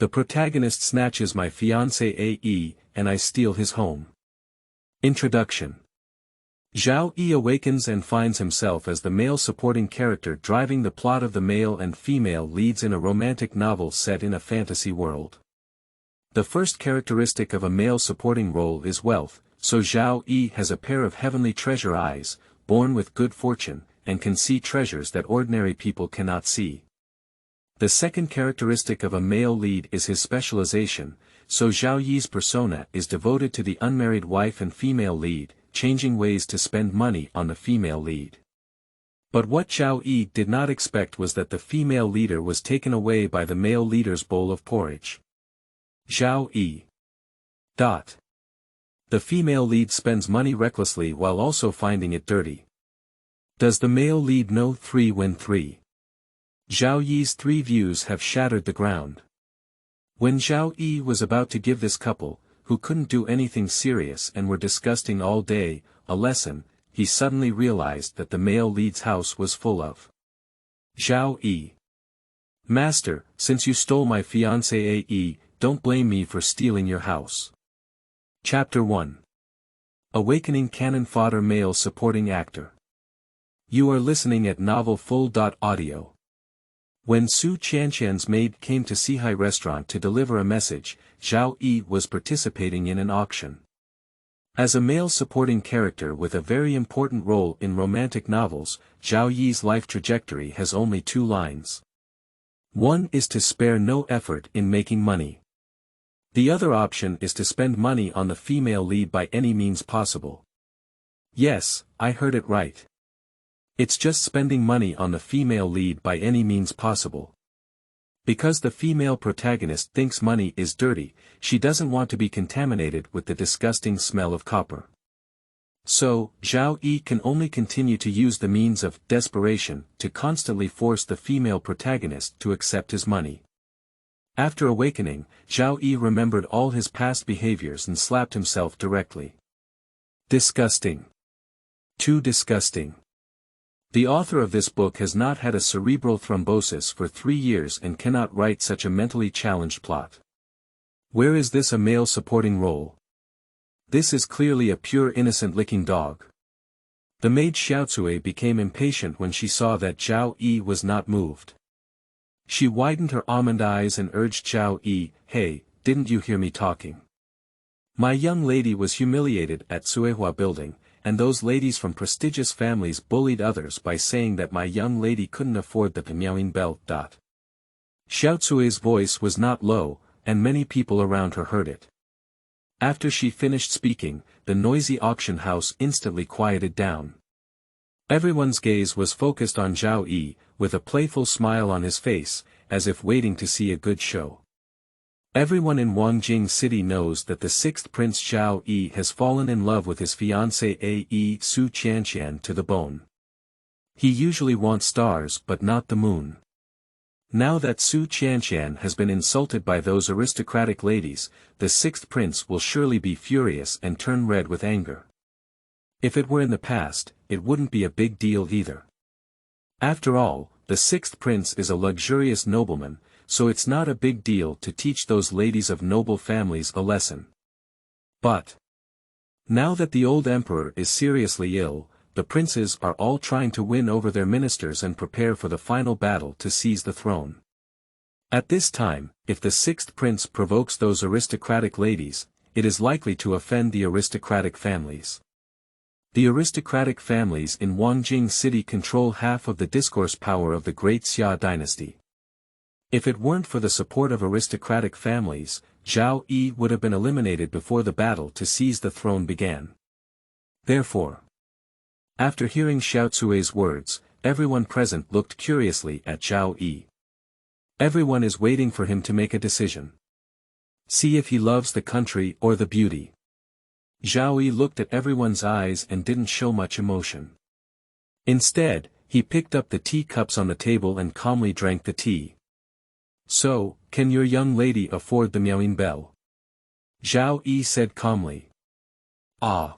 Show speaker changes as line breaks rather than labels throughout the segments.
The protagonist snatches my fiancé AE, and I steal his home. Introduction. Zhao Yi awakens and finds himself as the male supporting character driving the plot of the male and female leads in a romantic novel set in a fantasy world. The first characteristic of a male supporting role is wealth, so Zhao Yi has a pair of heavenly treasure eyes, born with good fortune, and can see treasures that ordinary people cannot see. The second characteristic of a male lead is his specialization, so Zhao Yi's persona is devoted to the unmarried wife and female lead, changing ways to spend money on the female lead. But what Zhao Yi did not expect was that the female leader was taken away by the male leader's bowl of porridge. Zhao Yi. The female lead spends money recklessly while also finding it dirty. Does the male lead know 3 when 3? Zhao Yi's 3 views have shattered the ground. When Zhao Yi was about to give this couple, who couldn't do anything serious and were disgusting all day, a lesson, he suddenly realized that the male lead's house was full of Zhao Yi. Master, since you stole my fiancé AE, don't blame me for stealing your house. Chapter 1. Awakening Cannonfodder Male Supporting Actor. You are listening at Novel Full.audio. When Su Qianqian's maid came to Sihai restaurant to deliver a message, Zhao Yi was participating in an auction. As a male supporting character with a very important role in romantic novels, Zhao Yi's life trajectory has only 2 lines. One is to spare no effort in making money. The other option is to spend money on the female lead by any means possible. Yes, I heard it right. It's just spending money on the female lead by any means possible. Because the female protagonist thinks money is dirty, she doesn't want to be contaminated with the disgusting smell of copper. So, Zhao Yi can only continue to use the means of desperation to constantly force the female protagonist to accept his money. After awakening, Zhao Yi remembered all his past behaviors and slapped himself directly. Disgusting. Too disgusting. The author of this book has not had a cerebral thrombosis for 3 years and cannot write such a mentally challenged plot. Where is this a male supporting role? This is clearly a pure innocent licking dog. The maid Xiaocui became impatient when she saw that Zhao Yi was not moved. She widened her almond eyes and urged Zhao Yi, "Hey, didn't you hear me talking? My young lady was humiliated at Suihua building, and those ladies from prestigious families bullied others by saying that my young lady couldn't afford the Miaoying belt. Xiaocui's voice was not low, and many people around her heard it. After she finished speaking, the noisy auction house instantly quieted down. Everyone's gaze was focused on Zhao Yi, with a playful smile on his face, as if waiting to see a good show. Everyone in Wangjing City knows that the 6th Prince Zhao Yi has fallen in love with his fiancée Ae Su Qianqian to the bone. He usually wants stars but not the moon. Now that Su Qianqian has been insulted by those aristocratic ladies, the 6th Prince will surely be furious and turn red with anger. If it were in the past, it wouldn't be a big deal either. After all, the 6th Prince is a luxurious nobleman, so it's not a big deal to teach those ladies of noble families a lesson. But now that the old emperor is seriously ill, the princes are all trying to win over their ministers and prepare for the final battle to seize the throne. At this time, if the 6th Prince provokes those aristocratic ladies, it is likely to offend the aristocratic families. The aristocratic families in Wangjing City control half of the discourse power of the Great Xia dynasty. If it weren't for the support of aristocratic families, Zhao Yi would have been eliminated before the battle to seize the throne began. Therefore, after hearing Xiaocui's words, everyone present looked curiously at Zhao Yi. Everyone is waiting for him to make a decision. See if he loves the country or the beauty. Zhao Yi looked at everyone's eyes and didn't show much emotion. Instead, he picked up the tea cups on the table and calmly drank the tea. So, can your young lady afford the Miaoying bell? Zhao Yi said calmly. Ah.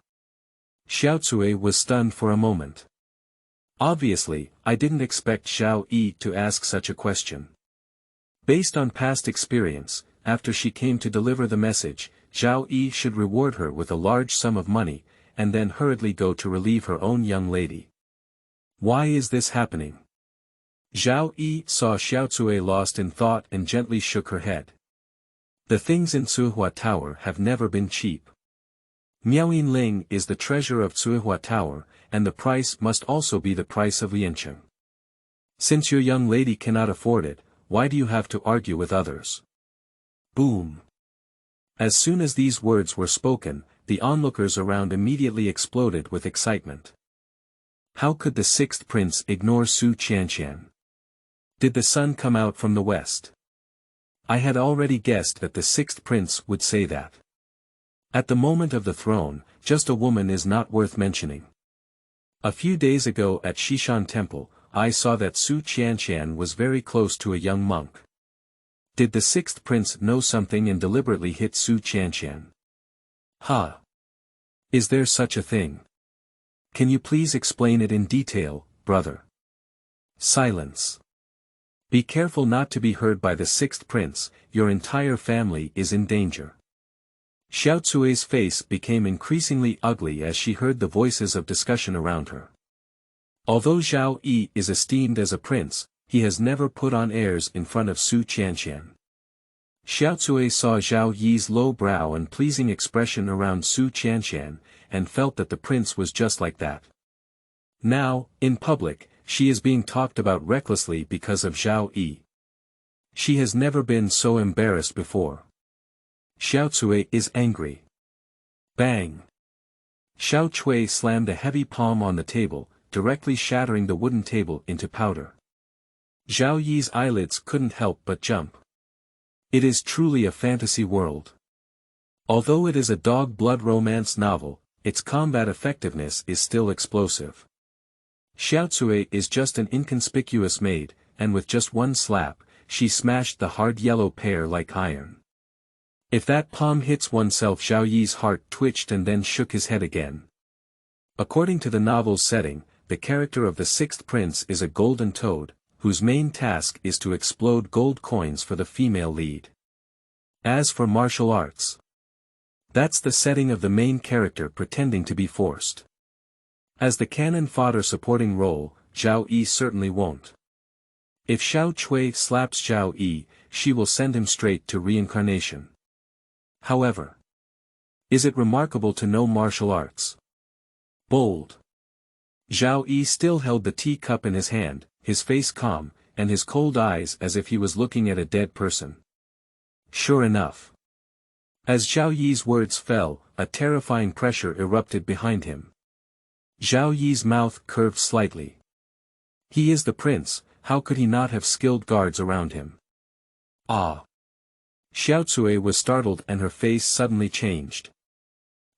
Xiaocui was stunned for a moment. Obviously, I didn't expect Zhao Yi to ask such a question. Based on past experience, after she came to deliver the message, Zhao Yi should reward her with a large sum of money, and then hurriedly go to relieve her own young lady. Why is this happening? Zhao Yi saw Xiao Cui lost in thought and gently shook her head. The things in Cuihua Tower have never been cheap. Miaoyin Ling is the treasure of Cuihua Tower, and the price must also be the price of Liancheng. Since your young lady cannot afford it, why do you have to argue with others? Boom. As soon as these words were spoken, the onlookers around immediately exploded with excitement. How could the sixth prince ignore Su Qianqian? Did the sun come out from the west? I had already guessed that the sixth prince would say that. At the moment of the throne, just a woman is not worth mentioning. A few days ago at Shishan Temple, I saw that Su Qianqian was very close to a young monk. Did the sixth prince know something and deliberately hit Su Qianqian? Ha! Is there such a thing? Can you please explain it in detail, brother? Silence. Be careful not to be heard by the sixth prince, your entire family is in danger. Xiao Cui's face became increasingly ugly as she heard the voices of discussion around her. Although Zhao Yi is esteemed as a prince, he has never put on airs in front of Su Qianqian. Xiao Cui saw Zhao Yi's low brow and pleasing expression around Su Qianqian, and felt that the prince was just like that. Now, in public, she is being talked about recklessly because of Zhao Yi. She has never been so embarrassed before. Xiao Cui is angry. Bang! Xiao Cui slammed a heavy palm on the table, directly shattering the wooden table into powder. Zhao Yi's eyelids couldn't help but jump. It is truly a fantasy world. Although it is a dog-blood romance novel, its combat effectiveness is still explosive. Xiao Cui is just an inconspicuous maid, and with just one slap, she smashed the hard yellow pear like iron. If that palm hits oneself, Zhao Yi's heart twitched and then shook his head again. According to the novel's setting, the character of the sixth prince is a golden toad, whose main task is to explode gold coins for the female lead. As for martial arts, that's the setting of the main character pretending to be forced. As the Cannonfodder supporting role, Zhao Yi certainly won't. If Xiao Cui slaps Zhao Yi, she will send him straight to reincarnation. However, is it remarkable to know martial arts? Bold. Zhao Yi still held the teacup in his hand, his face calm, and his cold eyes as if he was looking at a dead person. Sure enough. As Zhao Yi's words fell, a terrifying pressure erupted behind him. Zhao Yi's mouth curved slightly. He is the prince, how could he not have skilled guards around him? Ah! Xiao Cui was startled and her face suddenly changed.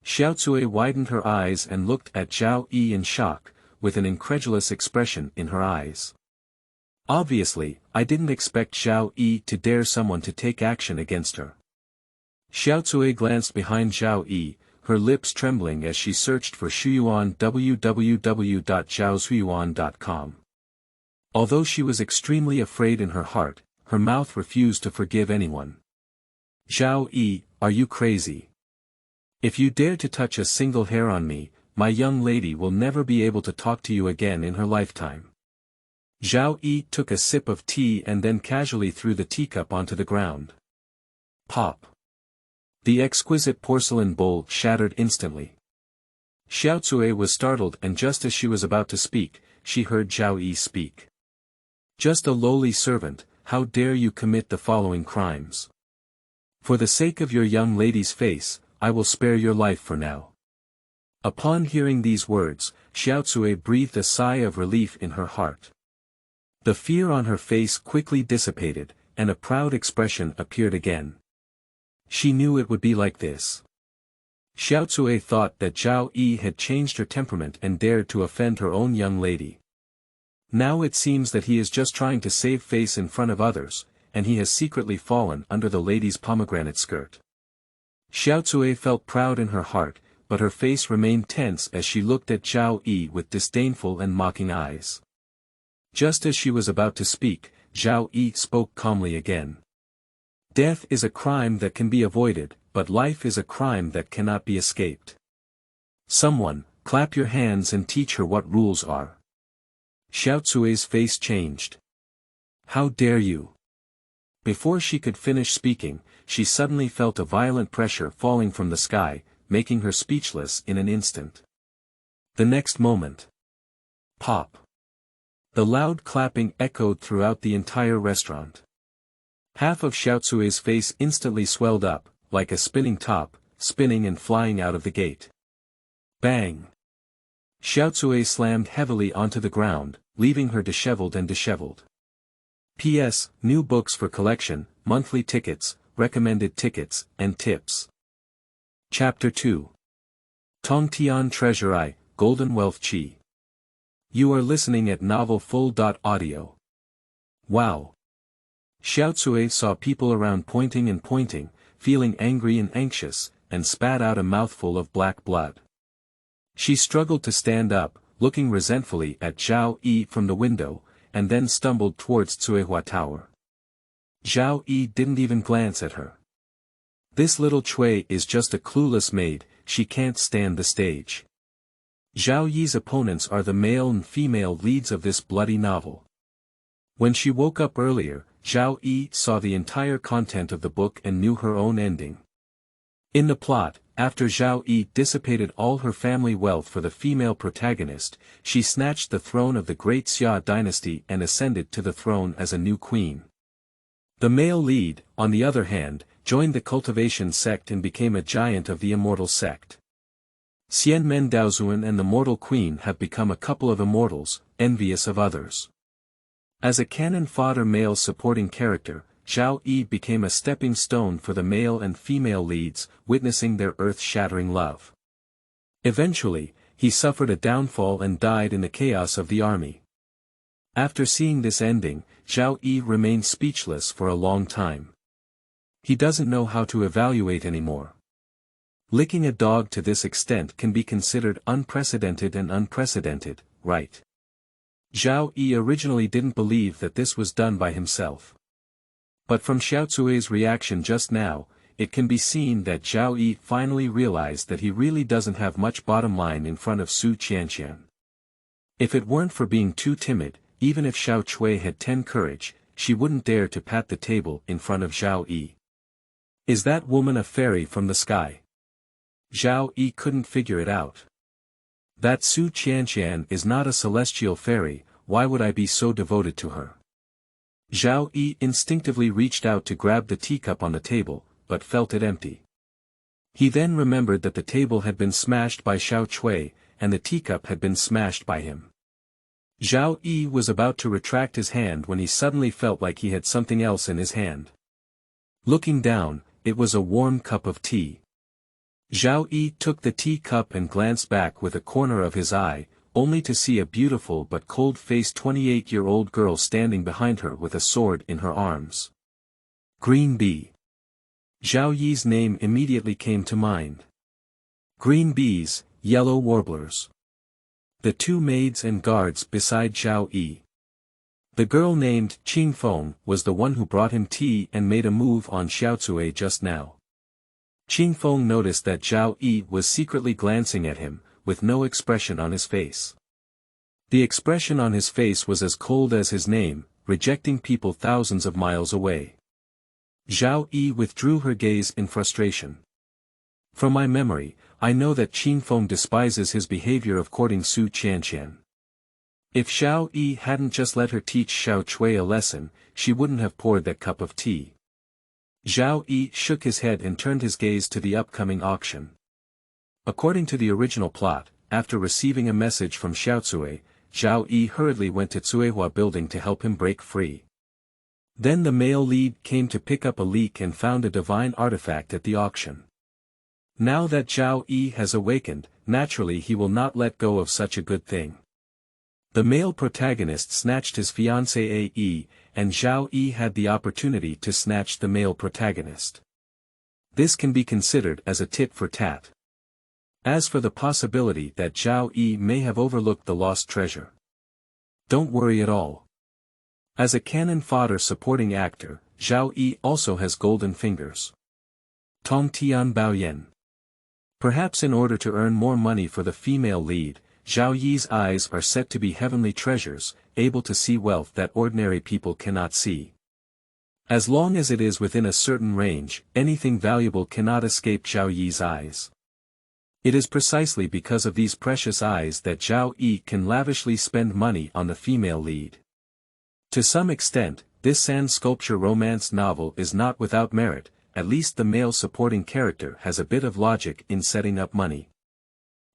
Xiao Cui widened her eyes and looked at Zhao Yi in shock, with an incredulous expression in her eyes. Obviously, I didn't expect Zhao Yi to dare someone to take action against her. Xiao Cui glanced behind Zhao Yi, her lips trembling as she searched for Shuyuan www.zhaoshuyuan.com. Although she was extremely afraid in her heart, her mouth refused to forgive anyone. Zhao Yi, are you crazy? If you dare to touch a single hair on me, my young lady will never be able to talk to you again in her lifetime. Zhao Yi took a sip of tea and then casually threw the teacup onto the ground. Pop! The exquisite porcelain bowl shattered instantly. Xiao Cui was startled, and just as she was about to speak, she heard Zhao Yi speak. Just a lowly servant, how dare you commit the following crimes? For the sake of your young lady's face, I will spare your life for now. Upon hearing these words, Xiao Cui breathed a sigh of relief in her heart. The fear on her face quickly dissipated, and a proud expression appeared again. She knew it would be like this. Xiao Cui thought that Zhao Yi had changed her temperament and dared to offend her own young lady. Now it seems that he is just trying to save face in front of others, and he has secretly fallen under the lady's pomegranate skirt. Xiao Cui felt proud in her heart, but her face remained tense as she looked at Zhao Yi with disdainful and mocking eyes. Just as she was about to speak, Zhao Yi spoke calmly again. Death is a crime that can be avoided, but life is a crime that cannot be escaped. Someone, clap your hands and teach her what rules are. Xiao Cui's face changed. How dare you? Before she could finish speaking, she suddenly felt a violent pressure falling from the sky, making her speechless in an instant. The next moment. Pop. The loud clapping echoed throughout the entire restaurant. Half of Xiao Cui's face instantly swelled up, like a spinning top, spinning and flying out of the gate. Bang! Xiao Cui slammed heavily onto the ground, leaving her disheveled. P.S. New books for collection, monthly tickets, recommended tickets, and tips. Chapter 2. Tongtian Treasure Eye, Golden Wealth Chi. You are listening at Novel Full.audio. Wow. Xiao Cui saw people around pointing, feeling angry and anxious, and spat out a mouthful of black blood. She struggled to stand up, looking resentfully at Zhao Yi from the window, and then stumbled towards Cuihua Tower. Zhao Yi didn't even glance at her. This little Cui is just a clueless maid, she can't stand the stage. Zhao Yi's opponents are the male and female leads of this bloody novel. When she woke up earlier, Zhao Yi saw the entire content of the book and knew her own ending. In the plot, after Zhao Yi dissipated all her family wealth for the female protagonist, she snatched the throne of the great Xia dynasty and ascended to the throne as a new queen. The male lead, on the other hand, joined the cultivation sect and became a giant of the immortal sect. Xianmen Daozuan and the mortal queen have become a couple of immortals, envious of others. As a Cannonfodder male supporting character, Zhao Yi became a stepping stone for the male and female leads, witnessing their earth-shattering love. Eventually, he suffered a downfall and died in the chaos of the army. After seeing this ending, Zhao Yi remained speechless for a long time. He doesn't know how to evaluate anymore. Licking a dog to this extent can be considered unprecedented, right? Zhao Yi originally didn't believe that this was done by himself. But from Xiao Cui's reaction just now, it can be seen that Zhao Yi finally realized that he really doesn't have much bottom line in front of Su Qianqian. If it weren't for being too timid, even if Xiao Cui had 10 courage, she wouldn't dare to pat the table in front of Zhao Yi. Is that woman a fairy from the sky? Zhao Yi couldn't figure it out. That Su Qianqian is not a celestial fairy, why would I be so devoted to her? Zhao Yi instinctively reached out to grab the teacup on the table, but felt it empty. He then remembered that the table had been smashed by Xiao Cui, and the teacup had been smashed by him. Zhao Yi was about to retract his hand when he suddenly felt like he had something else in his hand. Looking down, it was a warm cup of tea. Zhao Yi took the teacup and glanced back with a corner of his eye, only to see a beautiful but cold-faced 28-year-old girl standing behind her with a sword in her arms. Green Bee. Zhao Yi's name immediately came to mind. Green bees, yellow warblers. The two maids and guards beside Zhao Yi. The girl named Qingfeng was the one who brought him tea and made a move on Xiao Cui just now. Qingfeng noticed that Zhao Yi was secretly glancing at him, with no expression on his face. The expression on his face was as cold as his name, rejecting people thousands of miles away. Zhao Yi withdrew her gaze in frustration. From my memory, I know that Qingfeng despises his behavior of courting Su Qianqian. If Zhao Yi hadn't just let her teach Xiao Cui a lesson, she wouldn't have poured that cup of tea. Zhao Yi shook his head and turned his gaze to the upcoming auction. According to the original plot, after receiving a message from Xiao Cui, Zhao Yi hurriedly went to Cuihua building to help him break free. Then the male lead came to pick up a leak and found a divine artifact at the auction. Now that Zhao Yi has awakened, naturally he will not let go of such a good thing. The male protagonist snatched his fiancée Yi, and Zhao Yi had the opportunity to snatch the male protagonist. This can be considered as a tit for tat. As for the possibility that Zhao Yi may have overlooked the lost treasure, don't worry at all. As a Cannonfodder supporting actor, Zhao Yi also has golden fingers. Tongtian Baoyan. Perhaps in order to earn more money for the female lead, Zhao Yi's eyes are set to be heavenly treasures, able to see wealth that ordinary people cannot see. As long as it is within a certain range, anything valuable cannot escape Zhao Yi's eyes. It is precisely because of these precious eyes that Zhao Yi can lavishly spend money on the female lead. To some extent, this sand sculpture romance novel is not without merit, at least the male supporting character has a bit of logic in setting up money.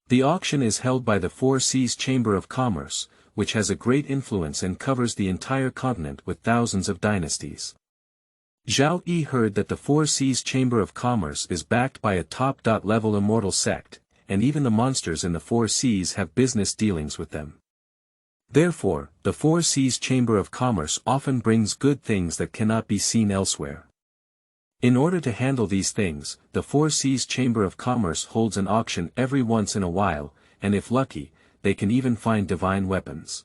The auction is held by the Four Seas Chamber of Commerce, which has a great influence and covers the entire continent with thousands of dynasties. Zhao Yi heard that the Four Seas Chamber of Commerce is backed by a top-level immortal sect, and even the monsters in the Four Seas have business dealings with them. Therefore, the Four Seas Chamber of Commerce often brings good things that cannot be seen elsewhere. In order to handle these things, the Four Seas Chamber of Commerce holds an auction every once in a while, and if lucky, they can even find divine weapons.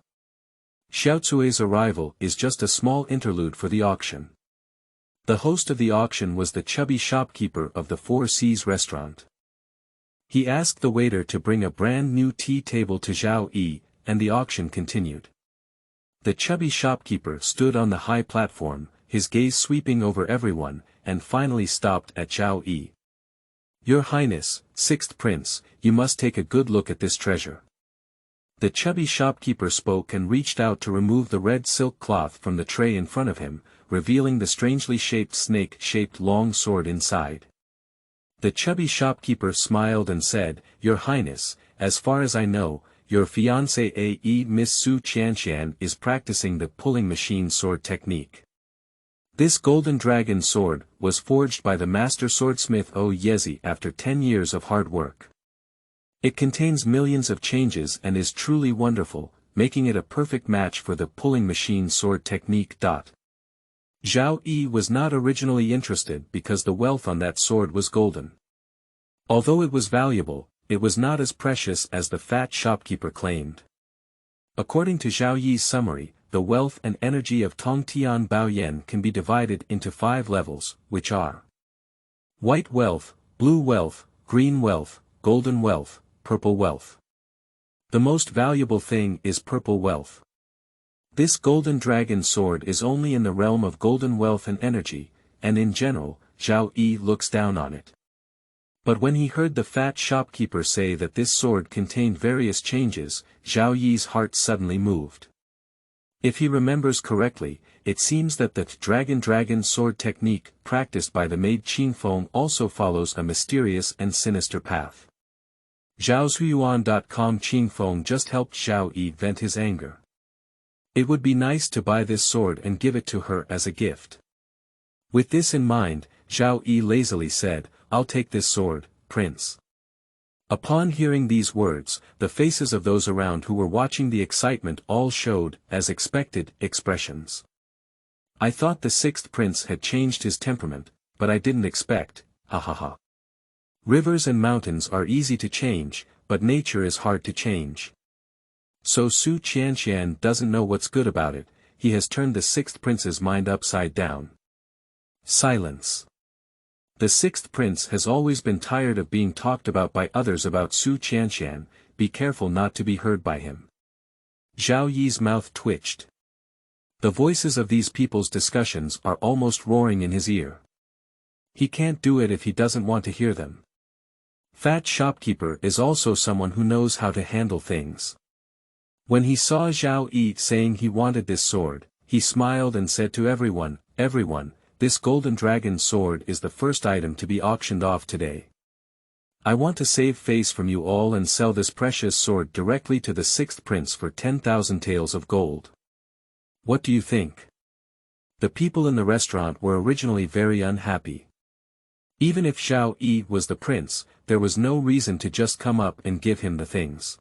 Xiaozui's arrival is just a small interlude for the auction. The host of the auction was the chubby shopkeeper of the Four Seas restaurant. He asked the waiter to bring a brand new tea table to Zhao Yi, and the auction continued. The chubby shopkeeper stood on the high platform, his gaze sweeping over everyone, and finally stopped at Zhao Yi. "Your Highness, Sixth Prince, you must take a good look at this treasure." The chubby shopkeeper spoke and reached out to remove the red silk cloth from the tray in front of him, revealing the strangely shaped snake-shaped long sword inside. The chubby shopkeeper smiled and said, "Your Highness, as far as I know, your fiancée Miss Su Qianxian is practicing the pulling machine sword technique. This golden dragon sword was forged by the master swordsmith Yezi after 10 years of hard work. It contains millions of changes and is truly wonderful, making it a perfect match for the pulling machine sword technique. Zhao Yi was not originally interested because the wealth on that sword was golden. Although it was valuable, it was not as precious as the fat shopkeeper claimed. According to Zhao Yi's summary, the wealth and energy of Tongtian Baoyan can be divided into 5 levels, which are white wealth, blue wealth, green wealth, golden wealth, purple wealth. The most valuable thing is purple wealth. This golden dragon sword is only in the realm of golden wealth and energy, and in general, Zhao Yi looks down on it. But when he heard the fat shopkeeper say that this sword contained various changes, Zhao Yi's heart suddenly moved. If he remembers correctly, it seems that the dragon sword technique practiced by the maid Qingfeng also follows a mysterious and sinister path. Zhaozuiyuan.com Qingfeng just helped Zhao Yi vent his anger. It would be nice to buy this sword and give it to her as a gift. With this in mind, Zhao Yi lazily said, "I'll take this sword, Prince." Upon hearing these words, the faces of those around who were watching the excitement all showed, as expected, expressions. "I thought the Sixth Prince had changed his temperament, but I didn't expect, ha ha ha. Rivers and mountains are easy to change, but nature is hard to change. So Su Qianxian doesn't know what's good about it, he has turned the Sixth Prince's mind upside down." Silence. The Sixth Prince has always been tired of being talked about by others about Su Qianxian, be careful not to be heard by him. Zhao Yi's mouth twitched. The voices of these people's discussions are almost roaring in his ear. He can't do it if he doesn't want to hear them. Fat shopkeeper is also someone who knows how to handle things. When he saw Zhao Yi saying he wanted this sword, he smiled and said to everyone, "Everyone, this golden dragon sword is the first item to be auctioned off today. I want to save face from you all and sell this precious sword directly to the Sixth Prince for 10,000 taels of gold. What do you think?" The people in the restaurant were originally very unhappy. Even if Zhao Yi was the prince, there was no reason to just come up and give him the things.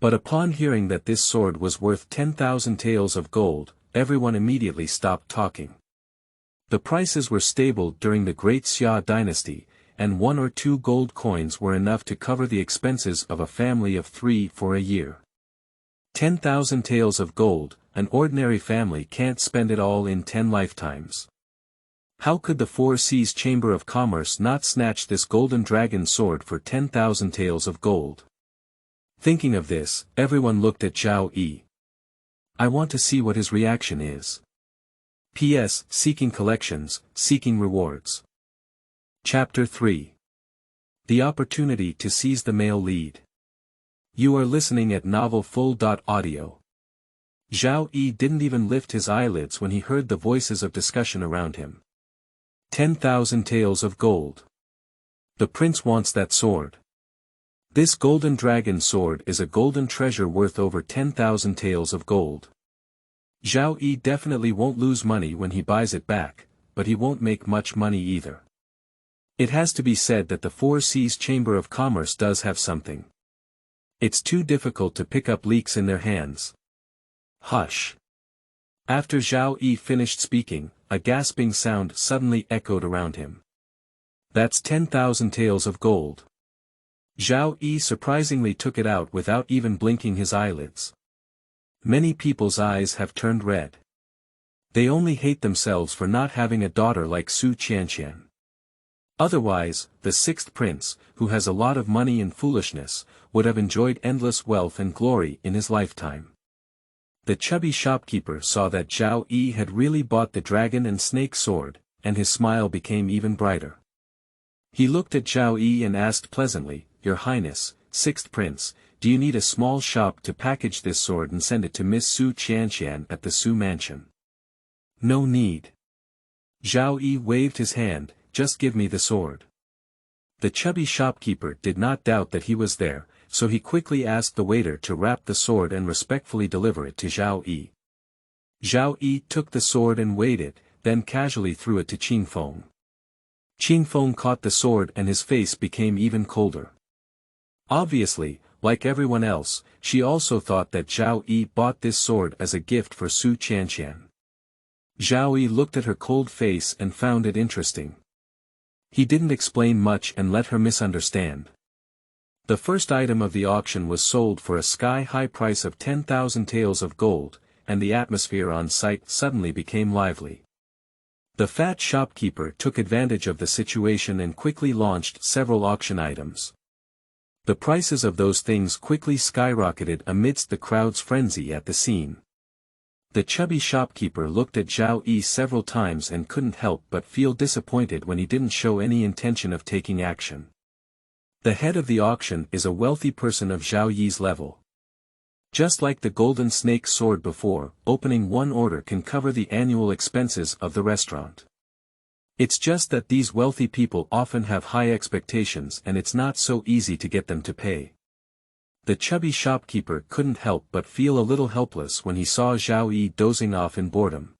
But upon hearing that this sword was worth 10,000 taels of gold, everyone immediately stopped talking. The prices were stable during the Great Xia dynasty, and 1 or 2 gold coins were enough to cover the expenses of a family of 3 for a year. 10,000 taels of gold, an ordinary family can't spend it all in 10 lifetimes. How could the Four Seas Chamber of Commerce not snatch this golden dragon sword for 10,000 taels of gold? Thinking of this, everyone looked at Zhao Yi. I want to see what his reaction is. P.S. Seeking collections, seeking rewards. Chapter 3. The opportunity to seize the male lead. You are listening at novelfull.audio. Zhao Yi didn't even lift his eyelids when he heard the voices of discussion around him. 10,000 taels of gold. The prince wants that sword. This golden dragon sword is a golden treasure worth over 10,000 taels of gold. Zhao Yi definitely won't lose money when he buys it back, but he won't make much money either. It has to be said that the Four Seas Chamber of Commerce does have something. It's too difficult to pick up leaks in their hands. Hush. After Zhao Yi finished speaking, a gasping sound suddenly echoed around him. That's 10,000 taels of gold. Zhao Yi surprisingly took it out without even blinking his eyelids. Many people's eyes have turned red. They only hate themselves for not having a daughter like Su Qianqian. Otherwise, the sixth prince, who has a lot of money and foolishness, would have enjoyed endless wealth and glory in his lifetime. The chubby shopkeeper saw that Zhao Yi had really bought the dragon and snake sword, and his smile became even brighter. He looked at Zhao Yi and asked pleasantly, Your Highness, sixth prince, do you need a small shop to package this sword and send it to Miss Su Qianqian at the Su mansion? No need. Zhao Yi waved his hand, just give me the sword. The chubby shopkeeper did not doubt that he was there, so he quickly asked the waiter to wrap the sword and respectfully deliver it to Zhao Yi. Zhao Yi took the sword and weighed it, then casually threw it to Qingfeng. Qingfeng caught the sword and his face became even colder. Obviously, like everyone else, she also thought that Zhao Yi bought this sword as a gift for Su Qianqian. Zhao Yi looked at her cold face and found it interesting. He didn't explain much and let her misunderstand. The first item of the auction was sold for a sky-high price of 10,000 taels of gold, and the atmosphere on site suddenly became lively. The fat shopkeeper took advantage of the situation and quickly launched several auction items. The prices of those things quickly skyrocketed amidst the crowd's frenzy at the scene. The chubby shopkeeper looked at Zhao Yi several times and couldn't help but feel disappointed when he didn't show any intention of taking action. The head of the auction is a wealthy person of Zhao Yi's level. Just like the golden snake sword before, opening one order can cover the annual expenses of the restaurant. It's just that these wealthy people often have high expectations and it's not so easy to get them to pay. The chubby shopkeeper couldn't help but feel a little helpless when he saw Zhao Yi dozing off in boredom.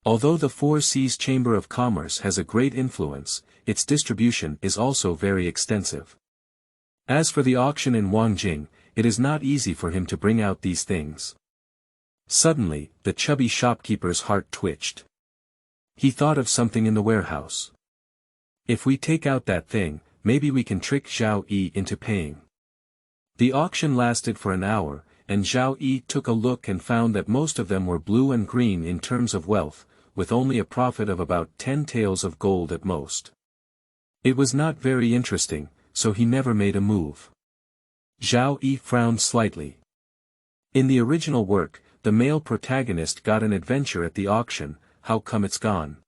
Although the Four Seas Chamber of Commerce has a great influence, its distribution is also very extensive. As for the auction in Wangjing, it is not easy for him to bring out these things. Suddenly, the chubby shopkeeper's heart twitched. He thought of something in the warehouse. If we take out that thing, maybe we can trick Zhao Yi into paying. The auction lasted for an hour, and Zhao Yi took a look and found that most of them were blue and green in terms of wealth, with only a profit of about 10 taels of gold at most. It was not very interesting, so he never made a move. Zhao Yi frowned slightly. In the original work, the male protagonist got an adventure at the auction, how come it's gone?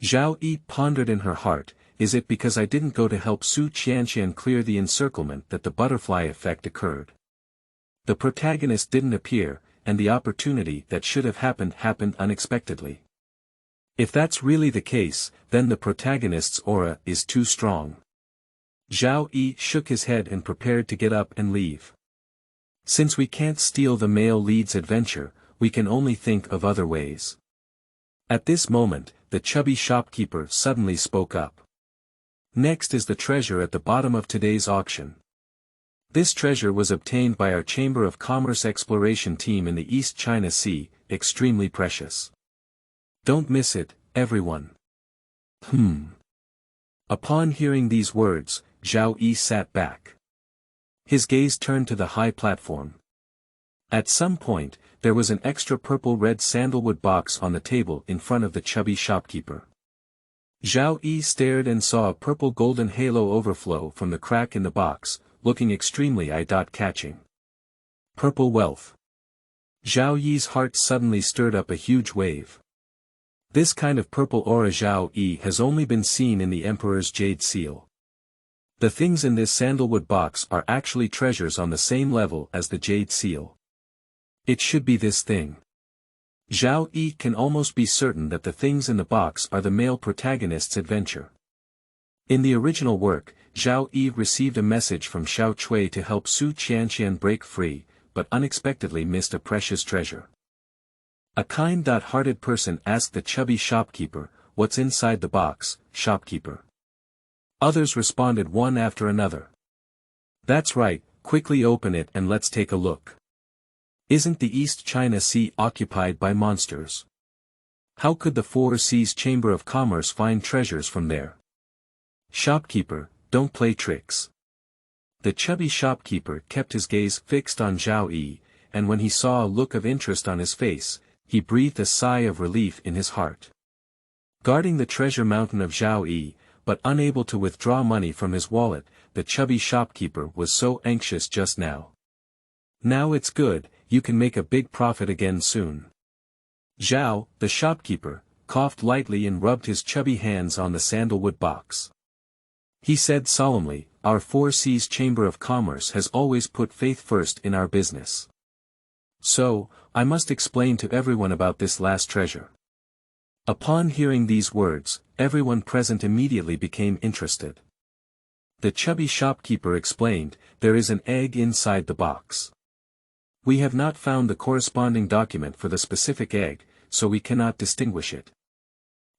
Zhao Yi pondered in her heart, is it because I didn't go to help Su Qianqian clear the encirclement that the butterfly effect occurred? The protagonist didn't appear, and the opportunity that should have happened unexpectedly. If that's really the case, then the protagonist's aura is too strong. Zhao Yi shook his head and prepared to get up and leave. Since we can't steal the male lead's adventure, we can only think of other ways. At this moment, the chubby shopkeeper suddenly spoke up. Next is the treasure at the bottom of today's auction. This treasure was obtained by our Chamber of Commerce exploration team in the East China Sea, extremely precious. Don't miss it, everyone. Upon hearing these words, Zhao Yi sat back. His gaze turned to the high platform. At some point, there was an extra purple-red sandalwood box on the table in front of the chubby shopkeeper. Zhao Yi stared and saw a purple golden halo overflow from the crack in the box, looking extremely eye-catching. Purple wealth. Zhao Yi's heart suddenly stirred up a huge wave. This kind of purple aura Zhao Yi has only been seen in the Emperor's jade seal. The things in this sandalwood box are actually treasures on the same level as the jade seal. It should be this thing. Zhao Yi can almost be certain that the things in the box are the male protagonist's adventure. In the original work, Zhao Yi received a message from Xiao Cui to help Su Qianqian break free, but unexpectedly missed a precious treasure. A kind-hearted person asked the chubby shopkeeper, "What's inside the box, shopkeeper?" Others responded one after another. "That's right, quickly open it and let's take a look. Isn't the East China Sea occupied by monsters? How could the Four Seas Chamber of Commerce find treasures from there? Shopkeeper, don't play tricks." The chubby shopkeeper kept his gaze fixed on Zhao Yi, and when he saw a look of interest on his face, he breathed a sigh of relief in his heart. Guarding the treasure mountain of Zhao Yi, but unable to withdraw money from his wallet, the chubby shopkeeper was so anxious just now. "Now it's good, you can make a big profit again soon." Zhao, the shopkeeper, coughed lightly and rubbed his chubby hands on the sandalwood box. He said solemnly, "Our Four Seas Chamber of Commerce has always put faith first in our business. So, I must explain to everyone about this last treasure." Upon hearing these words, everyone present immediately became interested. The chubby shopkeeper explained, "There is an egg inside the box. We have not found the corresponding document for the specific egg, so we cannot distinguish it.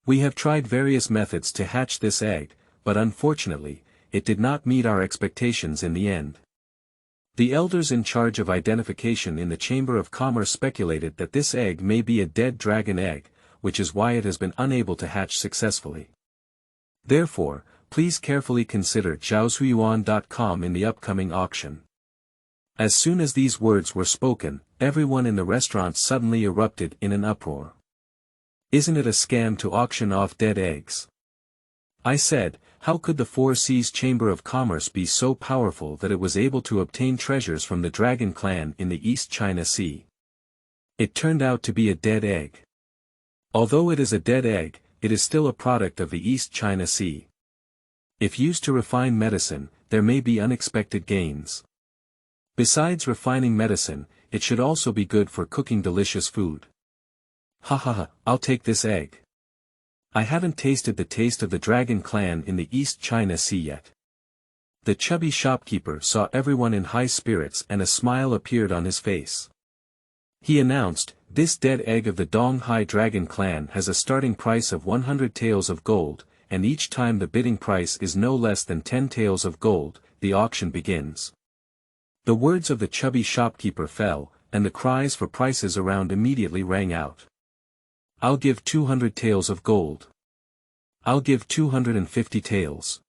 We have tried various methods to hatch this egg, but unfortunately, it did not meet our expectations in the end. The elders in charge of identification in the Chamber of Commerce speculated that this egg may be a dead dragon egg, which is why it has been unable to hatch successfully. Therefore, please carefully consider zhaoshuyuan.com in the upcoming auction." As soon as these words were spoken, everyone in the restaurant suddenly erupted in an uproar. "Isn't it a scam to auction off dead eggs? I said, how could the Four Seas Chamber of Commerce be so powerful that it was able to obtain treasures from the Dragon Clan in the East China Sea? It turned out to be a dead egg. Although it is a dead egg, it is still a product of the East China Sea. If used to refine medicine, there may be unexpected gains. Besides refining medicine, it should also be good for cooking delicious food. Ha ha ha, I'll take this egg. I haven't tasted the taste of the Dragon Clan in the East China Sea yet." The chubby shopkeeper saw everyone in high spirits and a smile appeared on his face. He announced, "This dead egg of the Donghai Dragon Clan has a starting price of 100 taels of gold, and each time the bidding price is no less than 10 taels of gold, the auction begins." The words of the chubby shopkeeper fell, and the cries for prices around immediately rang out. "I'll give 200 taels of gold. I'll give 250 taels.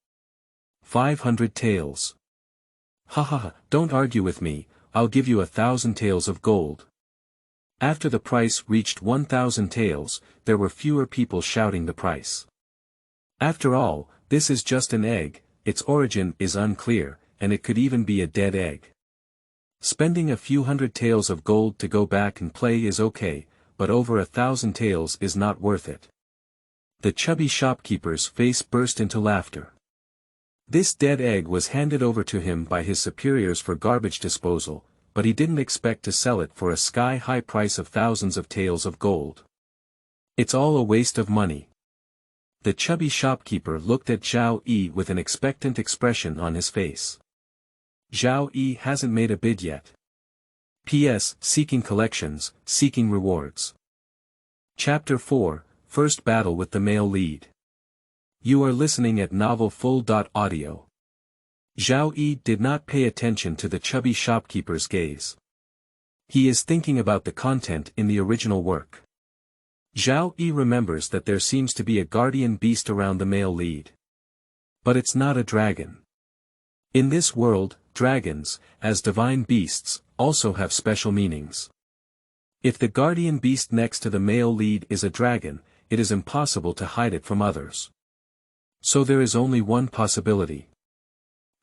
500 taels. Ha ha ha, don't argue with me, I'll give you 1,000 taels of gold." After the price reached 1,000 taels, there were fewer people shouting the price. After all, this is just an egg, its origin is unclear, and it could even be a dead egg. Spending a few hundred taels of gold to go back and play is okay, but over 1,000 taels is not worth it. The chubby shopkeeper's face burst into laughter. This dead egg was handed over to him by his superiors for garbage disposal, but he didn't expect to sell it for a sky-high price of thousands of taels of gold. "It's all a waste of money." The chubby shopkeeper looked at Zhao Yi with an expectant expression on his face. Zhao Yi hasn't made a bid yet. P.S. Seeking collections, seeking rewards. Chapter 4, First Battle with the Male Lead. You are listening at novelfull.audio. Zhao Yi did not pay attention to the chubby shopkeeper's gaze. He is thinking about the content in the original work. Zhao Yi remembers that there seems to be a guardian beast around the male lead. But it's not a dragon. In this world, dragons, as divine beasts, also have special meanings. If the guardian beast next to the male lead is a dragon, it is impossible to hide it from others. So there is only one possibility.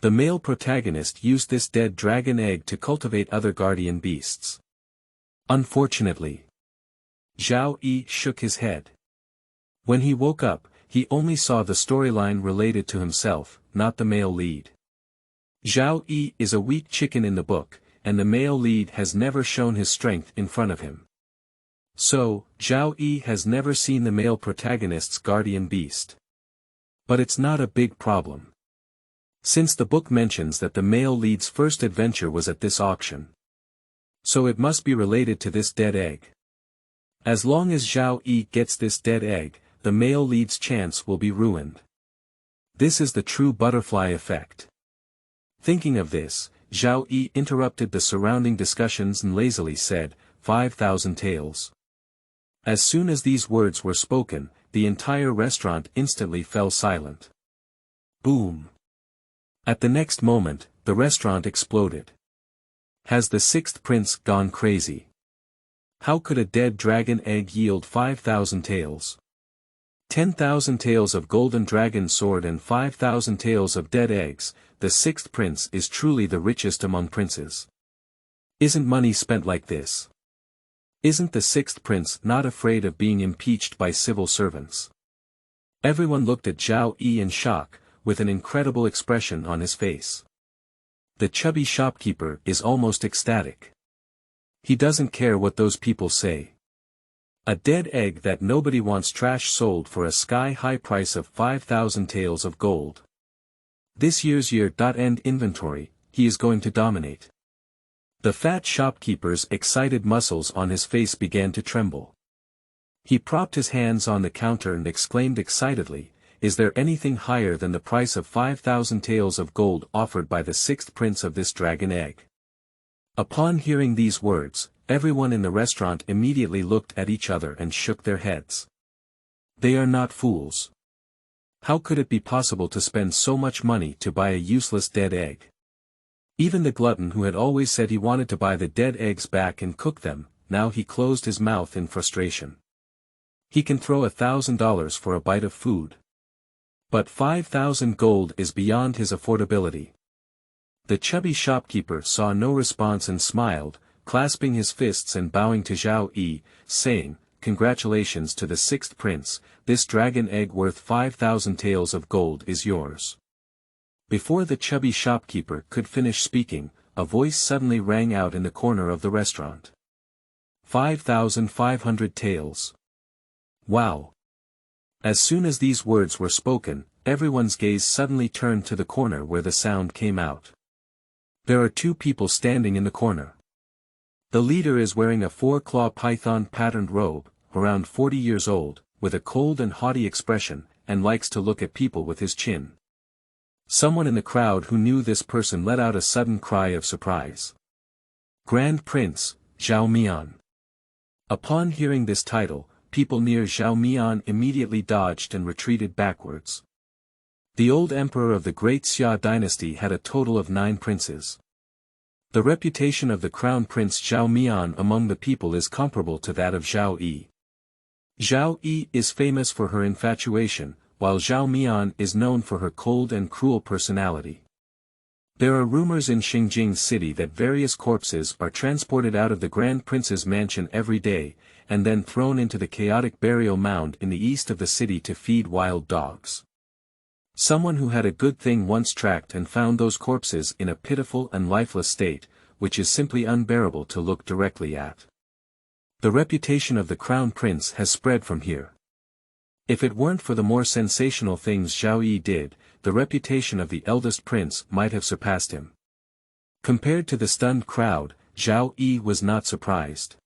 The male protagonist used this dead dragon egg to cultivate other guardian beasts. Unfortunately. Zhao Yi shook his head. When he woke up, he only saw the storyline related to himself, not the male lead. Zhao Yi is a weak chicken in the book, and the male lead has never shown his strength in front of him. So, Zhao Yi has never seen the male protagonist's guardian beast. But it's not a big problem. Since the book mentions that the male lead's first adventure was at this auction. So it must be related to this dead egg. As long as Zhao Yi gets this dead egg, the male lead's chance will be ruined. This is the true butterfly effect. Thinking of this, Zhao Yi interrupted the surrounding discussions and lazily said, 5,000 taels. As soon as these words were spoken, the entire restaurant instantly fell silent. Boom. At the next moment, the restaurant exploded. Has the sixth prince gone crazy? How could a dead dragon egg yield 5,000 taels? 10,000 taels of golden dragon sword and 5,000 taels of dead eggs, the sixth prince is truly the richest among princes. Isn't money spent like this? Isn't the sixth prince not afraid of being impeached by civil servants? Everyone looked at Zhao Yi in shock, with an incredible expression on his face. The chubby shopkeeper is almost ecstatic. He doesn't care what those people say. A dead egg that nobody wants trash sold for a sky-high price of 5,000 taels of gold. This year's year-end inventory, he is going to dominate. The fat shopkeeper's excited muscles on his face began to tremble. He propped his hands on the counter and exclaimed excitedly, "Is there anything higher than the price of 5,000 taels of gold offered by the sixth prince of this dragon egg?" Upon hearing these words, everyone in the restaurant immediately looked at each other and shook their heads. They are not fools. How could it be possible to spend so much money to buy a useless dead egg? Even the glutton who had always said he wanted to buy the dead eggs back and cook them, now he closed his mouth in frustration. He can throw $1,000 for a bite of food. But 5,000 gold is beyond his affordability. The chubby shopkeeper saw no response and smiled, clasping his fists and bowing to Zhao Yi, saying, "Congratulations to the sixth prince, this dragon egg worth 5,000 taels of gold is yours." Before the chubby shopkeeper could finish speaking, a voice suddenly rang out in the corner of the restaurant. 5,500 taels. Wow! As soon as these words were spoken, everyone's gaze suddenly turned to the corner where the sound came out. There are two people standing in the corner. The leader is wearing a four-claw python-patterned robe, around 40 years old, with a cold and haughty expression, and likes to look at people with his chin. Someone in the crowd who knew this person let out a sudden cry of surprise. Grand Prince, Zhao Mian. Upon hearing this title, people near Zhao Mian immediately dodged and retreated backwards. The old emperor of the Great Xia dynasty had a total of 9 princes. The reputation of the crown prince Zhao Mian among the people is comparable to that of Zhao Yi. Zhao Yi is famous for her infatuation, while Zhao Mian is known for her cold and cruel personality. There are rumors in Xingjing city that various corpses are transported out of the Grand Prince's mansion every day, and then thrown into the chaotic burial mound in the east of the city to feed wild dogs. Someone who had a good thing once tracked and found those corpses in a pitiful and lifeless state, which is simply unbearable to look directly at. The reputation of the crown prince has spread from here. If it weren't for the more sensational things Zhao Yi did, the reputation of the eldest prince might have surpassed him. Compared to the stunned crowd, Zhao Yi was not surprised.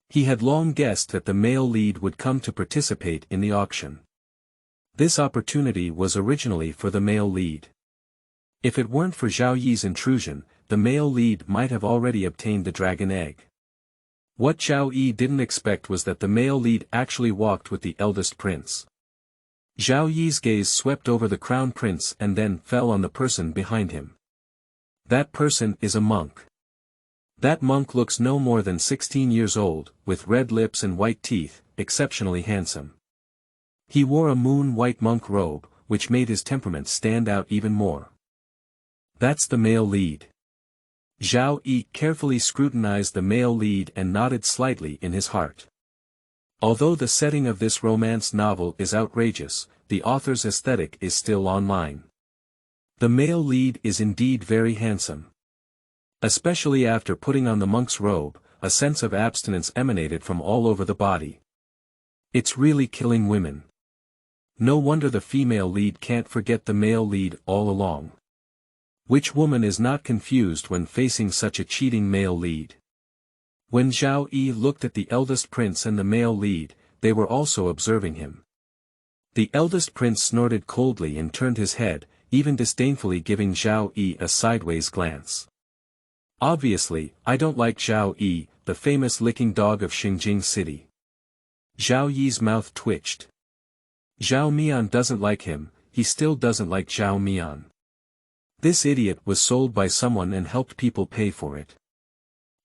He had long guessed that the male lead would come to participate in the auction. This opportunity was originally for the male lead. If it weren't for Zhao Yi's intrusion, the male lead might have already obtained the dragon egg. What Zhao Yi didn't expect was that the male lead actually walked with the eldest prince. Zhao Yi's gaze swept over the crown prince and then fell on the person behind him. That person is a monk. That monk looks no more than 16 years old, with red lips and white teeth, exceptionally handsome. He wore a moon-white monk robe, which made his temperament stand out even more. That's the male lead. Zhao Yi carefully scrutinized the male lead and nodded slightly in his heart. Although the setting of this romance novel is outrageous, the author's aesthetic is still online. The male lead is indeed very handsome. Especially after putting on the monk's robe, a sense of abstinence emanated from all over the body. It's really killing women. No wonder the female lead can't forget the male lead all along. Which woman is not confused when facing such a cheating male lead? When Zhao Yi looked at the eldest prince and the male lead, they were also observing him. The eldest prince snorted coldly and turned his head, even disdainfully giving Zhao Yi a sideways glance. Obviously, I don't like Zhao Yi, the famous licking dog of Xingjing City. Zhao Yi's mouth twitched. Zhao Mian doesn't like him, he still doesn't like Zhao Mian. This idiot was sold by someone and helped people pay for it.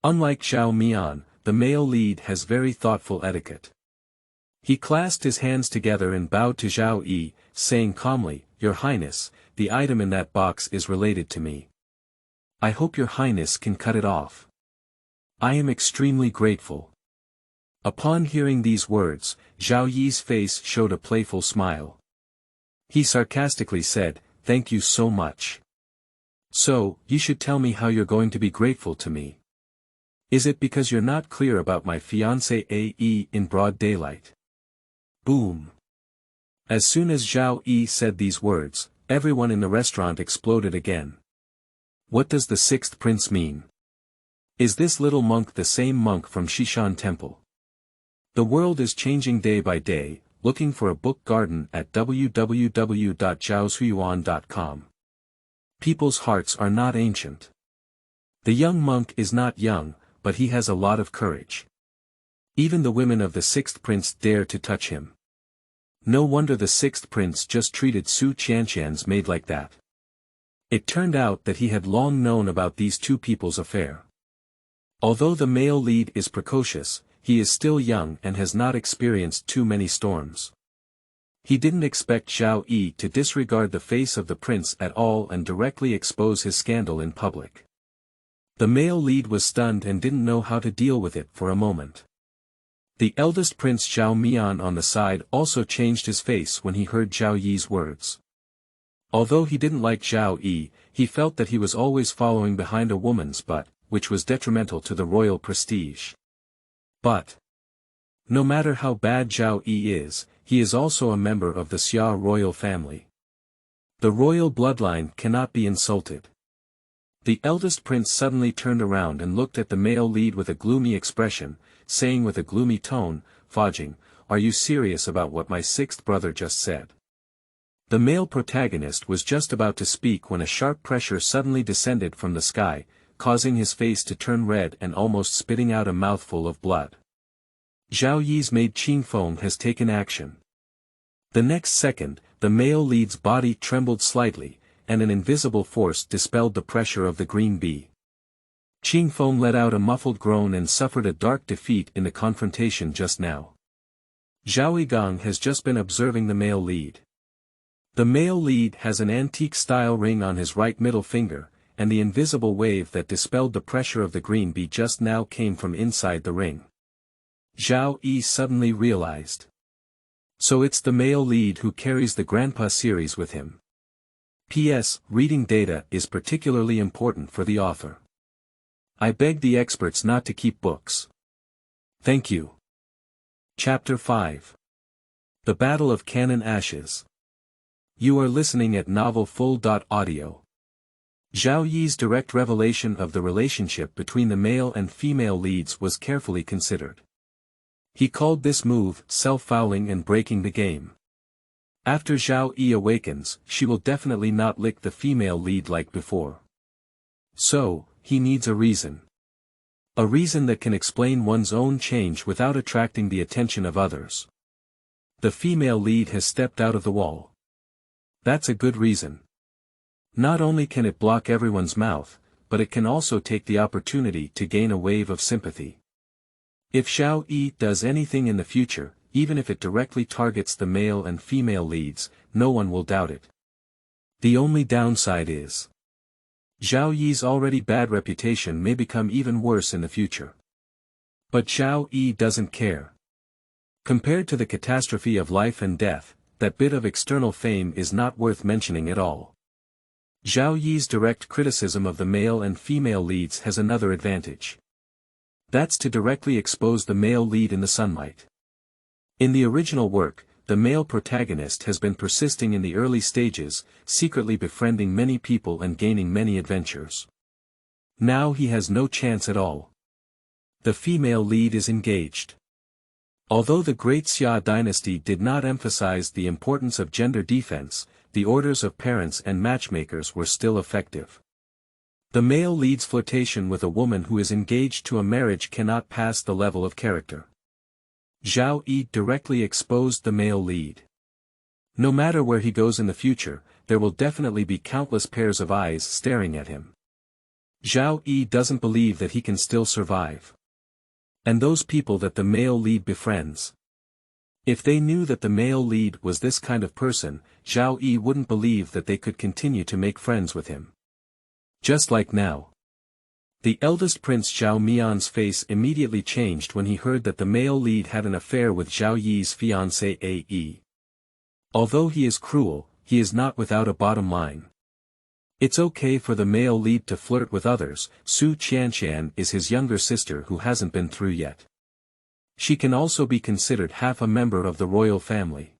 Unlike Zhao Mian, the male lead has very thoughtful etiquette. He clasped his hands together and bowed to Zhao Yi, saying calmly, "Your Highness, the item in that box is related to me. I hope your Highness can cut it off. I am extremely grateful." Upon hearing these words, Zhao Yi's face showed a playful smile. He sarcastically said, "Thank you so much. So, you should tell me how you're going to be grateful to me. Is it because you're not clear about my fiancé AE in broad daylight?" Boom. As soon as Zhao Yi said these words, everyone in the restaurant exploded again. What does the sixth prince mean? Is this little monk the same monk from Shishan Temple? The world is changing day by day. Looking for a book garden at www.zhaoshuyuan.com. People's hearts are not ancient. The young monk is not young, but he has a lot of courage. Even the women of the sixth prince dare to touch him. No wonder the sixth prince just treated Su Qianqian's maid like that. It turned out that he had long known about these two people's affair. Although the male lead is precocious, he is still young and has not experienced too many storms. He didn't expect Zhao Yi to disregard the face of the prince at all and directly expose his scandal in public. The male lead was stunned and didn't know how to deal with it for a moment. The eldest prince Zhao Mian on the side also changed his face when he heard Zhao Yi's words. Although he didn't like Zhao Yi, he felt that he was always following behind a woman's butt, which was detrimental to the royal prestige. But no matter how bad Zhao Yi is, he is also a member of the Xia royal family. The royal bloodline cannot be insulted. The eldest prince suddenly turned around and looked at the male lead with a gloomy expression, saying with a gloomy tone, "Fajing, are you serious about what my sixth brother just said?" The male protagonist was just about to speak when a sharp pressure suddenly descended from the sky, causing his face to turn red and almost spitting out a mouthful of blood. Zhao Yi's maid Qingfeng has taken action. The next second, the male lead's body trembled slightly, and an invisible force dispelled the pressure of the green bee. Qingfeng let out a muffled groan and suffered a dark defeat in the confrontation just now. Zhao Yigang has just been observing the male lead. The male lead has an antique-style ring on his right middle finger, and the invisible wave that dispelled the pressure of the green bee just now came from inside the ring. Zhao Yi suddenly realized. So it's the male lead who carries the Grandpa series with him. P.S. Reading data is particularly important for the author. I beg the experts not to keep books. Thank you. Chapter 5. The Battle of Cannon Ashes. You are listening at novelfull.audio. Zhao Yi's direct revelation of the relationship between the male and female leads was carefully considered. He called this move self-fouling and breaking the game. After Zhao Yi awakens, she will definitely not lick the female lead like before. So, he needs a reason. A reason that can explain one's own change without attracting the attention of others. The female lead has stepped out of the wall. That's a good reason. Not only can it block everyone's mouth, but it can also take the opportunity to gain a wave of sympathy. If Zhao Yi does anything in the future, even if it directly targets the male and female leads, no one will doubt it. The only downside is Zhao Yi's already bad reputation may become even worse in the future. But Zhao Yi doesn't care. Compared to the catastrophe of life and death, that bit of external fame is not worth mentioning at all. Zhao Yi's direct criticism of the male and female leads has another advantage. That's to directly expose the male lead in the sunlight. In the original work, the male protagonist has been persisting in the early stages, secretly befriending many people and gaining many adventures. Now he has no chance at all. The female lead is engaged. Although the Great Xia dynasty did not emphasize the importance of gender defense, the orders of parents and matchmakers were still effective. The male lead's flirtation with a woman who is engaged to a marriage cannot pass the level of character. Zhao Yi directly exposed the male lead. No matter where he goes in the future, there will definitely be countless pairs of eyes staring at him. Zhao Yi doesn't believe that he can still survive. And those people that the male lead befriends. If they knew that the male lead was this kind of person, Zhao Yi wouldn't believe that they could continue to make friends with him. Just like now. The eldest prince Zhao Mian's face immediately changed when he heard that the male lead had an affair with Zhao Yi's fiancée A.E. Although he is cruel, he is not without a bottom line. It's okay for the male lead to flirt with others. Su Qianqian is his younger sister who hasn't been through yet. She can also be considered half a member of the royal family.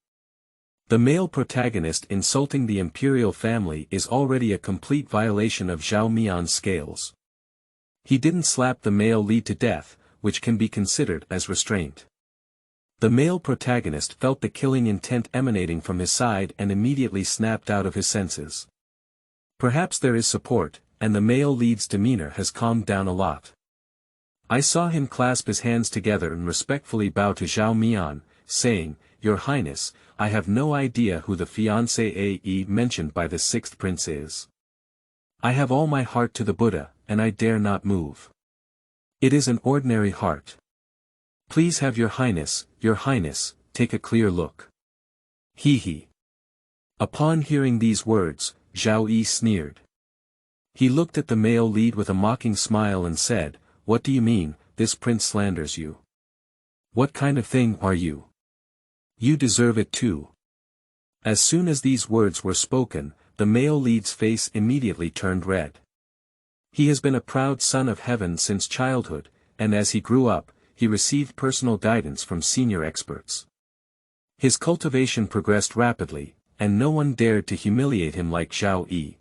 The male protagonist insulting the imperial family is already a complete violation of Zhao Mian's scales. He didn't slap the male lead to death, which can be considered as restraint. The male protagonist felt the killing intent emanating from his side and immediately snapped out of his senses. Perhaps there is support, and the male lead's demeanor has calmed down a lot. I saw him clasp his hands together and respectfully bow to Zhao Mian, saying, "Your Highness, I have no idea who the fiancé A.E. mentioned by the sixth prince is. I have all my heart to the Buddha, and I dare not move. It is an ordinary heart. Please have your Highness, take a clear look." He. Upon hearing these words, Zhao Yi sneered. He looked at the male lead with a mocking smile and said, "What do you mean, this prince slanders you? What kind of thing are you? You deserve it too." As soon as these words were spoken, the male lead's face immediately turned red. He has been a proud son of heaven since childhood, and as he grew up, he received personal guidance from senior experts. His cultivation progressed rapidly, and no one dared to humiliate him like Zhao Yi.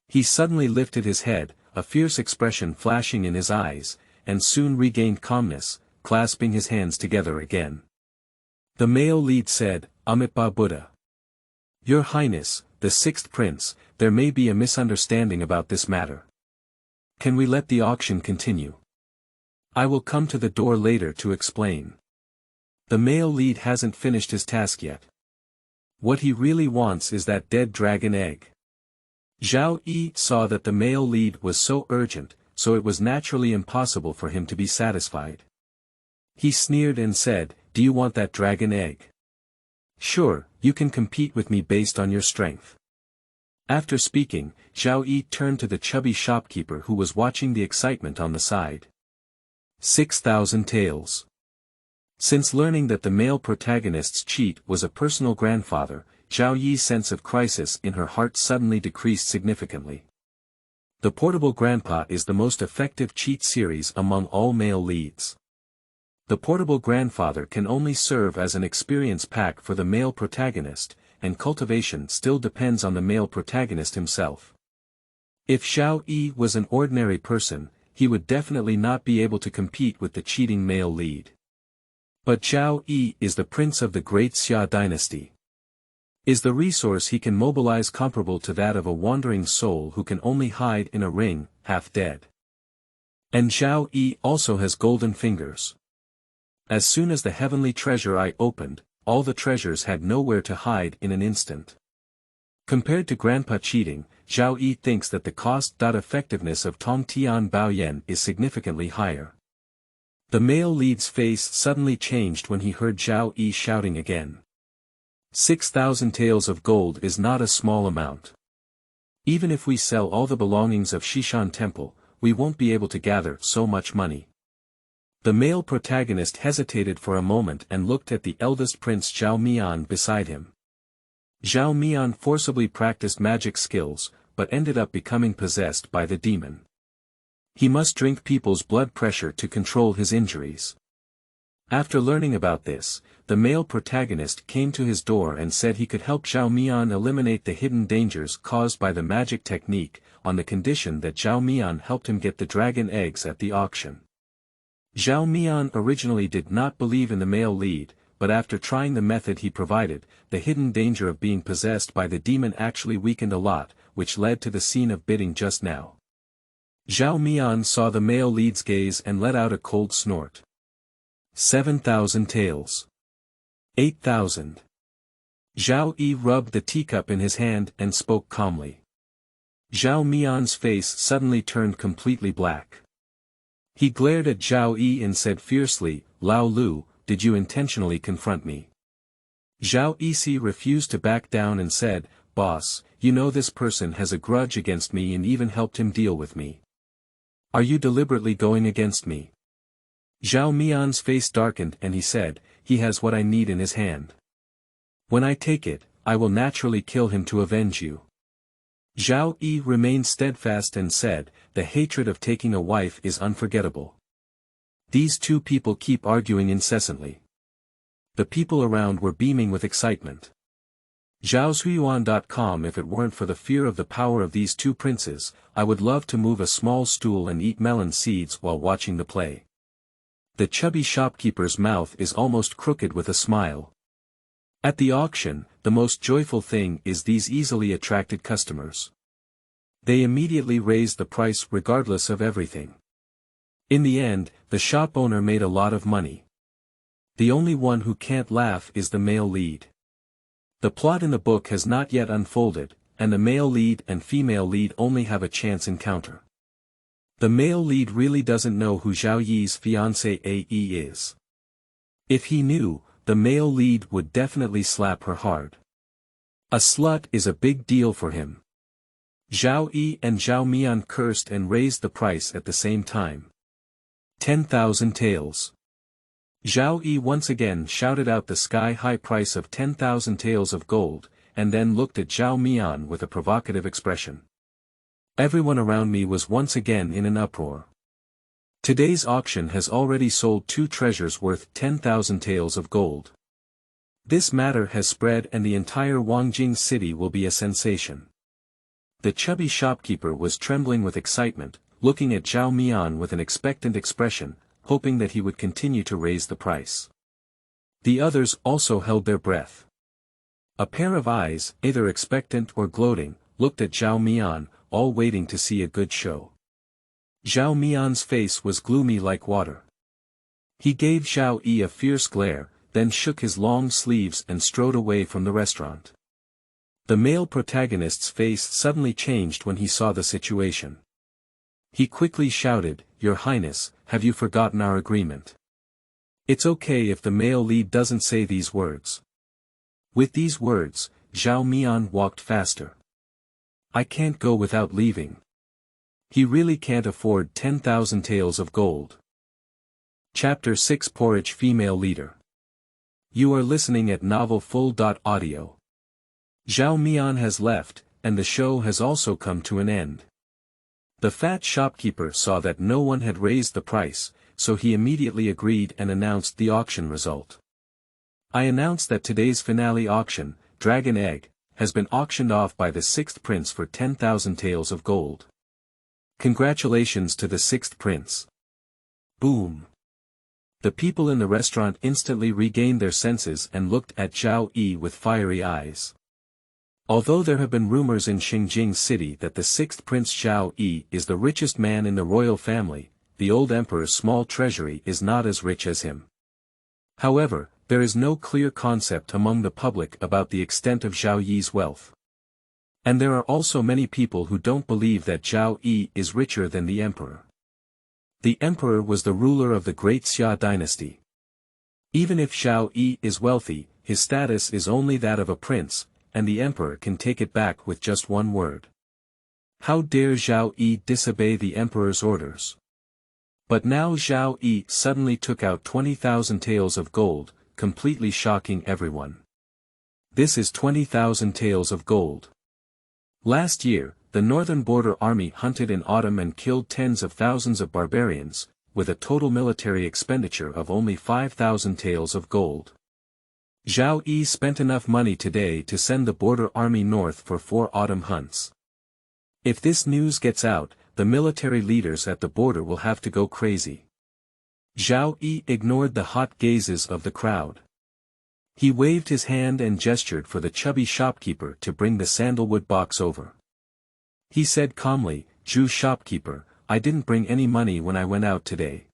He suddenly lifted his head, a fierce expression flashing in his eyes, and soon regained calmness, clasping his hands together again. The male lead said, "Amitabha Buddha. Your Highness, the sixth prince, there may be a misunderstanding about this matter. Can we let the auction continue? I will come to the door later to explain." The male lead hasn't finished his task yet. What he really wants is that dead dragon egg. Zhao Yi saw that the male lead was so urgent, so it was naturally impossible for him to be satisfied. He sneered and said, "Do you want that dragon egg? Sure, you can compete with me based on your strength." After speaking, Zhao Yi turned to the chubby shopkeeper who was watching the excitement on the side. 6,000 taels. Since learning that the male protagonist's cheat was a personal grandfather, Zhao Yi's sense of crisis in her heart suddenly decreased significantly. The portable grandpa is the most effective cheat series among all male leads. The portable grandfather can only serve as an experience pack for the male protagonist, and cultivation still depends on the male protagonist himself. If Zhao Yi was an ordinary person, he would definitely not be able to compete with the cheating male lead. But Zhao Yi is the prince of the Great Xia dynasty. Is the resource he can mobilize comparable to that of a wandering soul who can only hide in a ring, half dead? And Zhao Yi also has golden fingers. As soon as the heavenly treasure eye opened, all the treasures had nowhere to hide in an instant. Compared to grandpa cheating, Zhao Yi thinks that the cost-effectiveness of Tongtian Baoyan is significantly higher. The male lead's face suddenly changed when he heard Zhao Yi shouting again. 6,000 taels of gold is not a small amount. Even if we sell all the belongings of Shishan Temple, we won't be able to gather so much money. The male protagonist hesitated for a moment and looked at the eldest prince Zhao Mian beside him. Zhao Mian forcibly practiced magic skills, but ended up becoming possessed by the demon. He must drink people's blood pressure to control his injuries. After learning about this, the male protagonist came to his door and said he could help Zhao Mian eliminate the hidden dangers caused by the magic technique, on the condition that Zhao Mian helped him get the dragon eggs at the auction. Zhao Mian originally did not believe in the male lead, but after trying the method he provided, the hidden danger of being possessed by the demon actually weakened a lot, which led to the scene of bidding just now. Zhao Mian saw the male lead's gaze and let out a cold snort. 7,000 taels. 8,000. Zhao Yi rubbed the teacup in his hand and spoke calmly. Zhao Mian's face suddenly turned completely black. He glared at Zhao Yi and said fiercely, "Lao Lu, did you intentionally confront me?" Zhao Yi refused to back down and said, "Boss, you know this person has a grudge against me and even helped him deal with me. Are you deliberately going against me?" Zhao Mian's face darkened and he said, "He has what I need in his hand. When I take it, I will naturally kill him to avenge you." Zhao Yi remained steadfast and said, "The hatred of taking a wife is unforgettable. These two people keep arguing incessantly." The people around were beaming with excitement. Zhaosuiyuan.com If it weren't for the fear of the power of these two princes, I would love to move a small stool and eat melon seeds while watching the play. The chubby shopkeeper's mouth is almost crooked with a smile. At the auction, the most joyful thing is these easily attracted customers. They immediately raise the price regardless of everything. In the end, the shop owner made a lot of money. The only one who can't laugh is the male lead. The plot in the book has not yet unfolded, and the male lead and female lead only have a chance encounter. The male lead really doesn't know who Zhao Yi's fiancée Ae is. If he knew, the male lead would definitely slap her hard. A slut is a big deal for him. Zhao Yi and Zhao Mian cursed and raised the price at the same time. 10,000 taels. Zhao Yi once again shouted out the sky-high price of 10,000 taels of gold, and then looked at Zhao Mian with a provocative expression. Everyone around me was once again in an uproar. Today's auction has already sold 2 treasures worth 10,000 taels of gold. This matter has spread and the entire Wangjing city will be a sensation. The chubby shopkeeper was trembling with excitement, looking at Zhao Mian with an expectant expression, hoping that he would continue to raise the price. The others also held their breath. A pair of eyes, either expectant or gloating, looked at Zhao Mian, all waiting to see a good show. Zhao Mian's face was gloomy like water. He gave Zhao Yi a fierce glare, then shook his long sleeves and strode away from the restaurant. The male protagonist's face suddenly changed when he saw the situation. He quickly shouted, "Your Highness, have you forgotten our agreement? It's okay if the male lead doesn't say these words." With these words, Zhao Mian walked faster. "I can't go without leaving. He really can't afford 10,000 taels of gold." Chapter 6 Porridge Female Leader. You are listening at novelfull.audio. Zhao Mian has left, and the show has also come to an end. The fat shopkeeper saw that no one had raised the price, so he immediately agreed and announced the auction result. "I announce that today's finale auction, Dragon Egg, has been auctioned off by the 6th prince for 10,000 taels of gold. Congratulations to the 6th prince." Boom. The people in the restaurant instantly regained their senses and looked at Zhao Yi with fiery eyes. Although there have been rumors in Xingjing City that the 6th Prince Zhao Yi is the richest man in the royal family, the old emperor's small treasury is not as rich as him. However, there is no clear concept among the public about the extent of Zhao Yi's wealth. And there are also many people who don't believe that Zhao Yi is richer than the emperor. The emperor was the ruler of the great Xia dynasty. Even if Zhao Yi is wealthy, his status is only that of a prince, and the emperor can take it back with just one word. How dare Zhao Yi disobey the emperor's orders? But now Zhao Yi suddenly took out 20,000 taels of gold, completely shocking everyone. This is 20,000 taels of gold. Last year, the northern border army hunted in autumn and killed tens of thousands of barbarians, with a total military expenditure of only 5,000 taels of gold. Zhao Yi spent enough money today to send the border army north for 4 autumn hunts. If this news gets out, the military leaders at the border will have to go crazy. Zhao Yi ignored the hot gazes of the crowd. He waved his hand and gestured for the chubby shopkeeper to bring the sandalwood box over. He said calmly, "Zhu shopkeeper, I didn't bring any money when I went out today.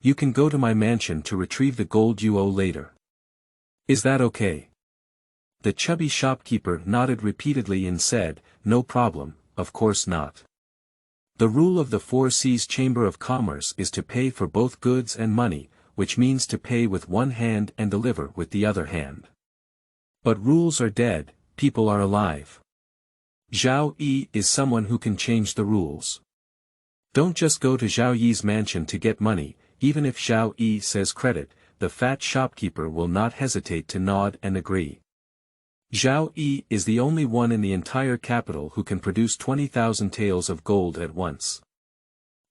You can go to my mansion to retrieve the gold you owe later. Is that okay?" The chubby shopkeeper nodded repeatedly and said, "No problem, of course not. The rule of the Four Seas Chamber of Commerce is to pay for both goods and money, which means to pay with one hand and deliver with the other hand. But rules are dead, people are alive. Zhao Yi is someone who can change the rules. Don't just go to Zhao Yi's mansion to get money, even if Zhao Yi says credit, the fat shopkeeper will not hesitate to nod and agree. Zhao Yi is the only one in the entire capital who can produce 20,000 taels of gold at once.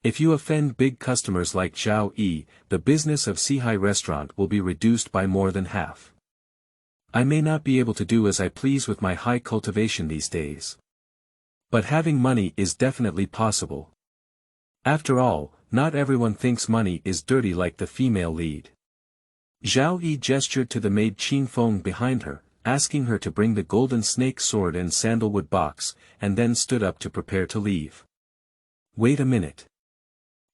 If you offend big customers like Zhao Yi, the business of Sihai restaurant will be reduced by more than half. I may not be able to do as I please with my high cultivation these days. But having money is definitely possible. After all, not everyone thinks money is dirty like the female lead." Zhao Yi gestured to the maid Qingfeng behind her, asking her to bring the golden snake sword and sandalwood box, and then stood up to prepare to leave. Wait a minute.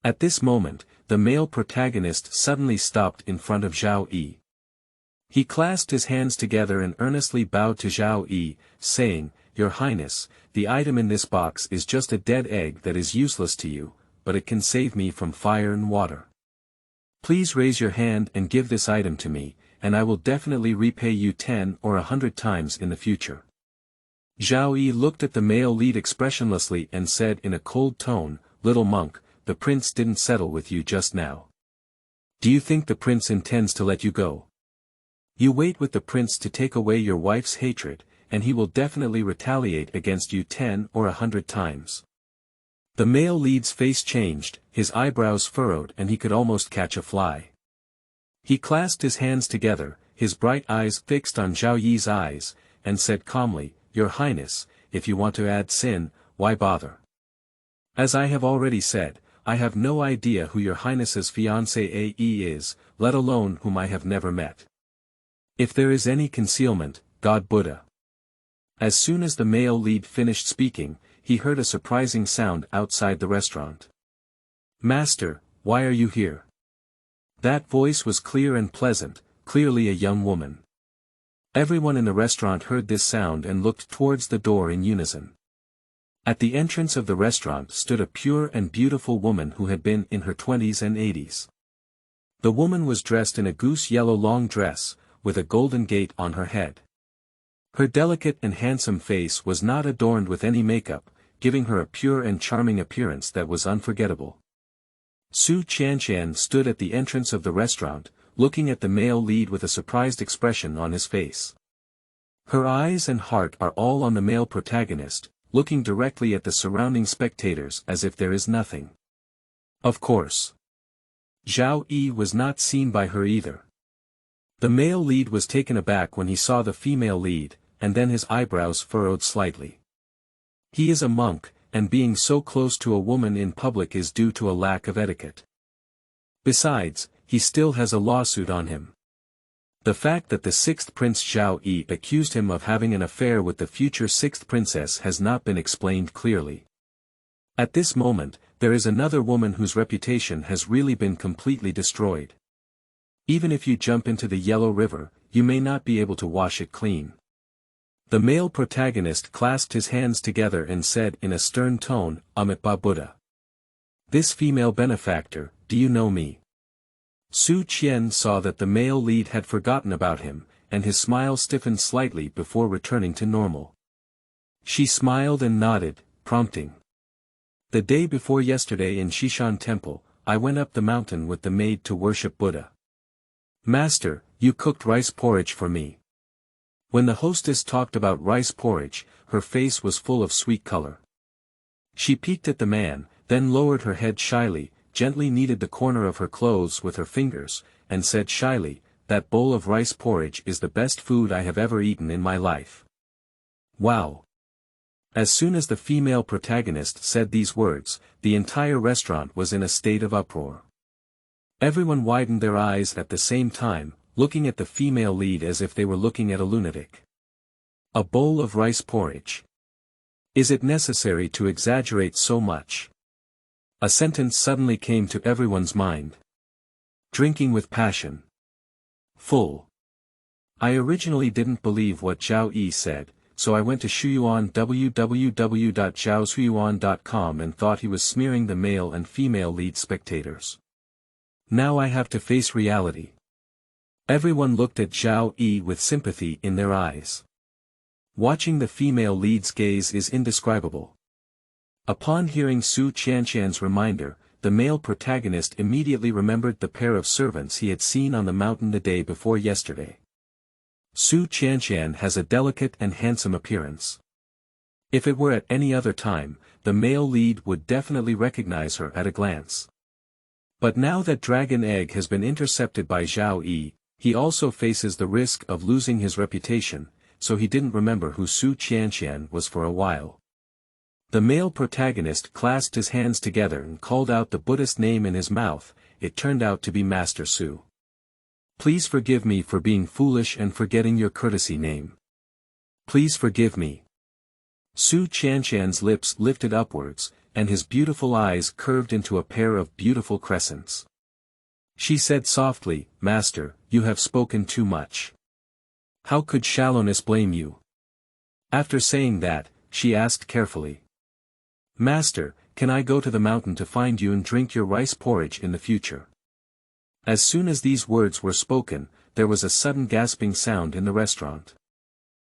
At this moment, the male protagonist suddenly stopped in front of Zhao Yi. He clasped his hands together and earnestly bowed to Zhao Yi, saying, "Your Highness, the item in this box is just a dead egg that is useless to you, but it can save me from fire and water. Please raise your hand and give this item to me, and I will definitely repay you 10 or 100 times in the future." Zhao Yi looked at the male lead expressionlessly and said in a cold tone, "Little monk, the prince didn't settle with you just now. Do you think the prince intends to let you go? You wait with the prince to take away your wife's hatred, and he will definitely retaliate against you 10 or 100 times. The male lead's face changed, his eyebrows furrowed and he could almost catch a fly. He clasped his hands together, his bright eyes fixed on Zhao Yi's eyes, and said calmly, "Your Highness, if you want to add sin, why bother? As I have already said, I have no idea who your Highness's fiancé is, let alone whom I have never met. If there is any concealment, God Buddha." As soon as the male lead finished speaking, he heard a surprising sound outside the restaurant. "Master, why are you here?" That voice was clear and pleasant, clearly a young woman. Everyone in the restaurant heard this sound and looked towards the door in unison. At the entrance of the restaurant stood a pure and beautiful woman who had been in her 20s and 80s. The woman was dressed in a goose-yellow long dress, with a golden gate on her head. Her delicate and handsome face was not adorned with any makeup, giving her a pure and charming appearance that was unforgettable. Su Qianqian stood at the entrance of the restaurant, looking at the male lead with a surprised expression on his face. Her eyes and heart are all on the male protagonist, looking directly at the surrounding spectators as if there is nothing. Of course. Zhao Yi was not seen by her either. The male lead was taken aback when he saw the female lead, and then his eyebrows furrowed slightly. He is a monk, and being so close to a woman in public is due to a lack of etiquette. Besides, he still has a lawsuit on him. The fact that the 6th Prince Zhao Yi accused him of having an affair with the future 6th princess has not been explained clearly. At this moment, there is another woman whose reputation has really been completely destroyed. Even if you jump into the Yellow River, you may not be able to wash it clean. The male protagonist clasped his hands together and said in a stern tone, "Amit Buddha. This female benefactor, do you know me?" Su Qian saw that the male lead had forgotten about him, and his smile stiffened slightly before returning to normal. She smiled and nodded, prompting. The day before yesterday in Shishan Temple, I went up the mountain with the maid to worship Buddha. Master, you cooked rice porridge for me. When the hostess talked about rice porridge, her face was full of sweet color. She peeked at the man, then lowered her head shyly, gently kneaded the corner of her clothes with her fingers, and said shyly, "That bowl of rice porridge is the best food I have ever eaten in my life." Wow! As soon as the female protagonist said these words, the entire restaurant was in a state of uproar. Everyone widened their eyes at the same time, looking at the female lead as if they were looking at a lunatic. A bowl of rice porridge. Is it necessary to exaggerate so much? A sentence suddenly came to everyone's mind. Drinking with passion. Full. I originally didn't believe what Zhao Yi said, so I went to Shuyuan www.zhaoshuyuan.com and thought he was smearing the male and female lead spectators. Now I have to face reality. Everyone looked at Zhao Yi with sympathy in their eyes. Watching the female lead's gaze is indescribable. Upon hearing Su Qianqian's reminder, the male protagonist immediately remembered the pair of servants he had seen on the mountain the day before yesterday. Su Qianqian has a delicate and handsome appearance. If it were at any other time, the male lead would definitely recognize her at a glance. But now that Dragon Egg has been intercepted by Zhao Yi, he also faces the risk of losing his reputation, so he didn't remember who Su Qianqian was for a while. The male protagonist clasped his hands together and called out the Buddhist name in his mouth. It turned out to be Master Su. Please forgive me for being foolish and forgetting your courtesy name. Please forgive me. Su Qianqian's lips lifted upwards, and his beautiful eyes curved into a pair of beautiful crescents. She said softly, "Master, you have spoken too much. How could shallowness blame you?" After saying that, she asked carefully. "Master, can I go to the mountain to find you and drink your rice porridge in the future?" As soon as these words were spoken, there was a sudden gasping sound in the restaurant.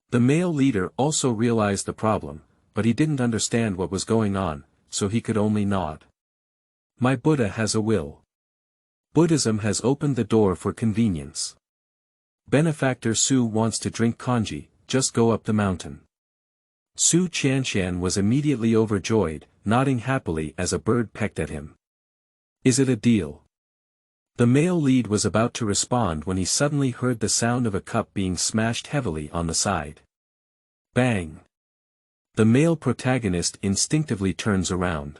The male leader also realized the problem, but he didn't understand what was going on, so he could only nod. My Buddha has a will. Buddhism has opened the door for convenience. Benefactor Su wants to drink congee, just go up the mountain. Su Qianqian was immediately overjoyed, nodding happily as a bird pecked at him. Is it a deal? The male lead was about to respond when he suddenly heard the sound of a cup being smashed heavily on the side. Bang! The male protagonist instinctively turns around.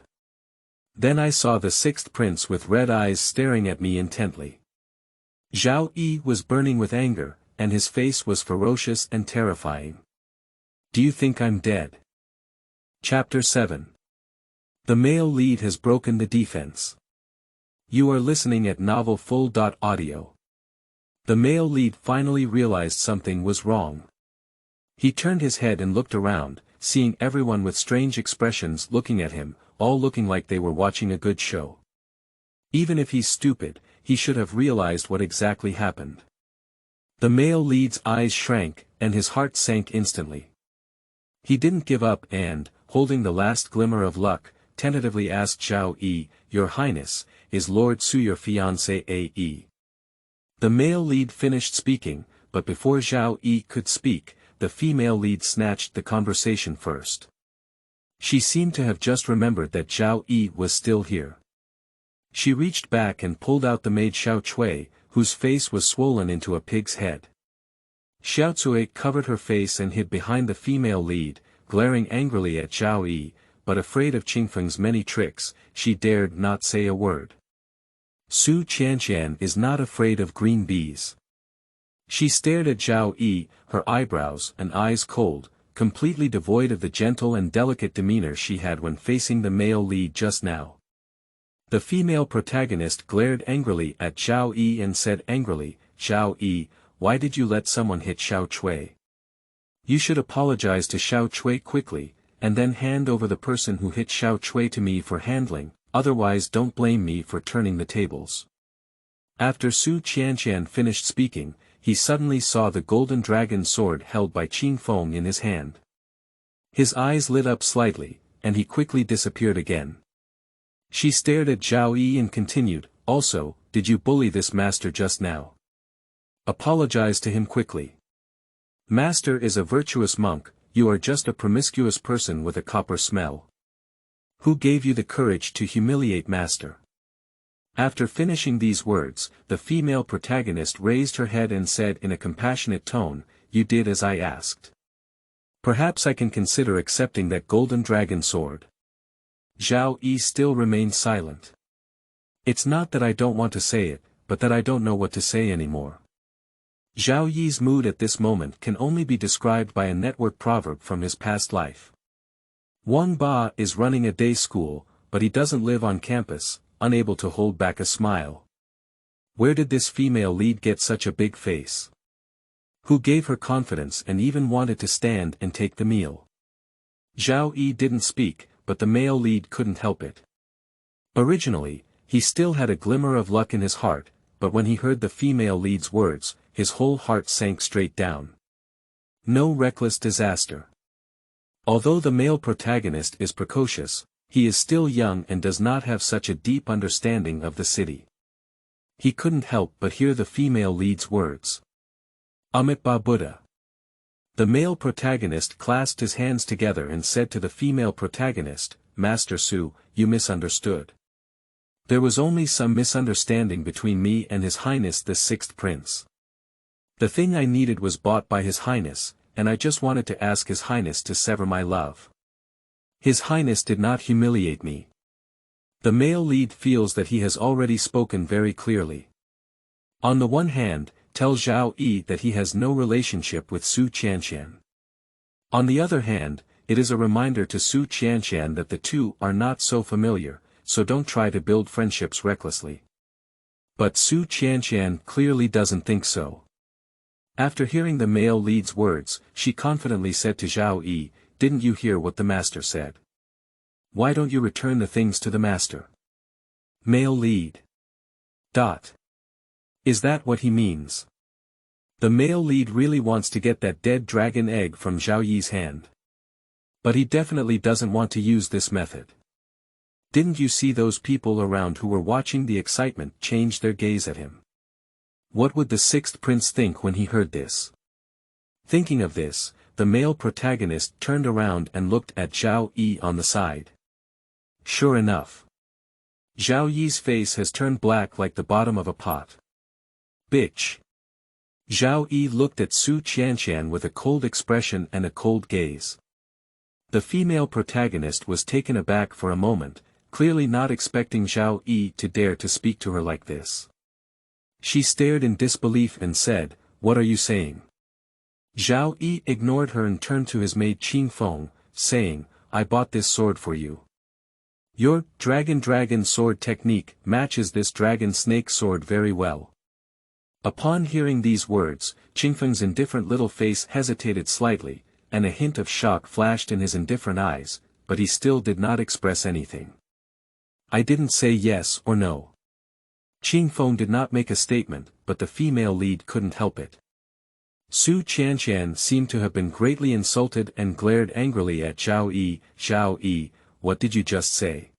Then I saw the sixth prince with red eyes staring at me intently. Zhao Yi was burning with anger, and his face was ferocious and terrifying. Do you think I'm dead? Chapter 7. The male lead has broken the defense. You are listening at novelfull.audio. The male lead finally realized something was wrong. He turned his head and looked around, seeing everyone with strange expressions looking at him, all looking like they were watching a good show. Even if he's stupid, he should have realized what exactly happened. The male lead's eyes shrank, and his heart sank instantly. He didn't give up and, holding the last glimmer of luck, tentatively asked Zhao Yi, "Your Highness, is Lord Su your fiancé A.E.?" The male lead finished speaking, but before Zhao Yi could speak, the female lead snatched the conversation first. She seemed to have just remembered that Zhao Yi was still here. She reached back and pulled out the maid Xiao Cui, whose face was swollen into a pig's head. Xiao Cui covered her face and hid behind the female lead, glaring angrily at Zhao Yi, but afraid of Qingfeng's many tricks, she dared not say a word. Su Qianqian is not afraid of green bees. She stared at Zhao Yi, her eyebrows and eyes cold, completely devoid of the gentle and delicate demeanor she had when facing the male lead just now. The female protagonist glared angrily at Zhao Yi and said angrily, "Zhao Yi, why did you let someone hit Xiao Cui? You should apologize to Xiao Cui quickly, and then hand over the person who hit Xiao Cui to me for handling, otherwise don't blame me for turning the tables." After Su Qianqian finished speaking, he suddenly saw the golden dragon sword held by Qing Feng in his hand. His eyes lit up slightly, and he quickly disappeared again. She stared at Zhao Yi and continued, "Also, did you bully this master just now? Apologize to him quickly. Master is a virtuous monk, you are just a promiscuous person with a copper smell. Who gave you the courage to humiliate master?" After finishing these words, the female protagonist raised her head and said in a compassionate tone, "You did as I asked. Perhaps I can consider accepting that golden dragon sword." Zhao Yi still remained silent. "It's not that I don't want to say it, but that I don't know what to say anymore." Zhao Yi's mood at this moment can only be described by a network proverb from his past life. Wang Ba is running a day school, but he doesn't live on campus, unable to hold back a smile. Where did this female lead get such a big face? Who gave her confidence and even wanted to stand and take the meal? Zhao Yi didn't speak, but the male lead couldn't help it. Originally, he still had a glimmer of luck in his heart, but when he heard the female lead's words, his whole heart sank straight down. No reckless disaster. Although the male protagonist is precocious, he is still young and does not have such a deep understanding of the city. He couldn't help but hear the female lead's words. Amitabha Buddha. The male protagonist clasped his hands together and said to the female protagonist, "Master Su, you misunderstood. There was only some misunderstanding between me and His Highness the Sixth Prince. The thing I needed was bought by His Highness, and I just wanted to ask His Highness to sever my love. His Highness did not humiliate me." The male lead feels that he has already spoken very clearly. On the one hand, tell Zhao Yi that he has no relationship with Su Qianqian. On the other hand, it is a reminder to Su Qianqian that the two are not so familiar, so don't try to build friendships recklessly. But Su Qianqian clearly doesn't think so. After hearing the male lead's words, she confidently said to Zhao Yi, "Didn't you hear what the master said? Why don't you return the things to the master?" Male lead. Is that what he means? The male lead really wants to get that dead dragon egg from Zhao Yi's hand. But he definitely doesn't want to use this method. Didn't you see those people around who were watching the excitement change their gaze at him? What would the sixth prince think when he heard this? Thinking of this, the male protagonist turned around and looked at Zhao Yi on the side. Sure enough. Zhao Yi's face has turned black like the bottom of a pot. Bitch. Zhao Yi looked at Su Qianqian with a cold expression and a cold gaze. The female protagonist was taken aback for a moment, clearly not expecting Zhao Yi to dare to speak to her like this. She stared in disbelief and said, "What are you saying?" Zhao Yi ignored her and turned to his maid Qing Feng, saying, "I bought this sword for you. Your dragon sword technique matches this dragon snake sword very well." Upon hearing these words, Qing Feng's indifferent little face hesitated slightly, and a hint of shock flashed in his indifferent eyes, but he still did not express anything. "I didn't say yes or no." Qing Feng did not make a statement, but the female lead couldn't help it. Su Qianqian seemed to have been greatly insulted and glared angrily at Zhao Yi. "Zhao Yi, what did you just say?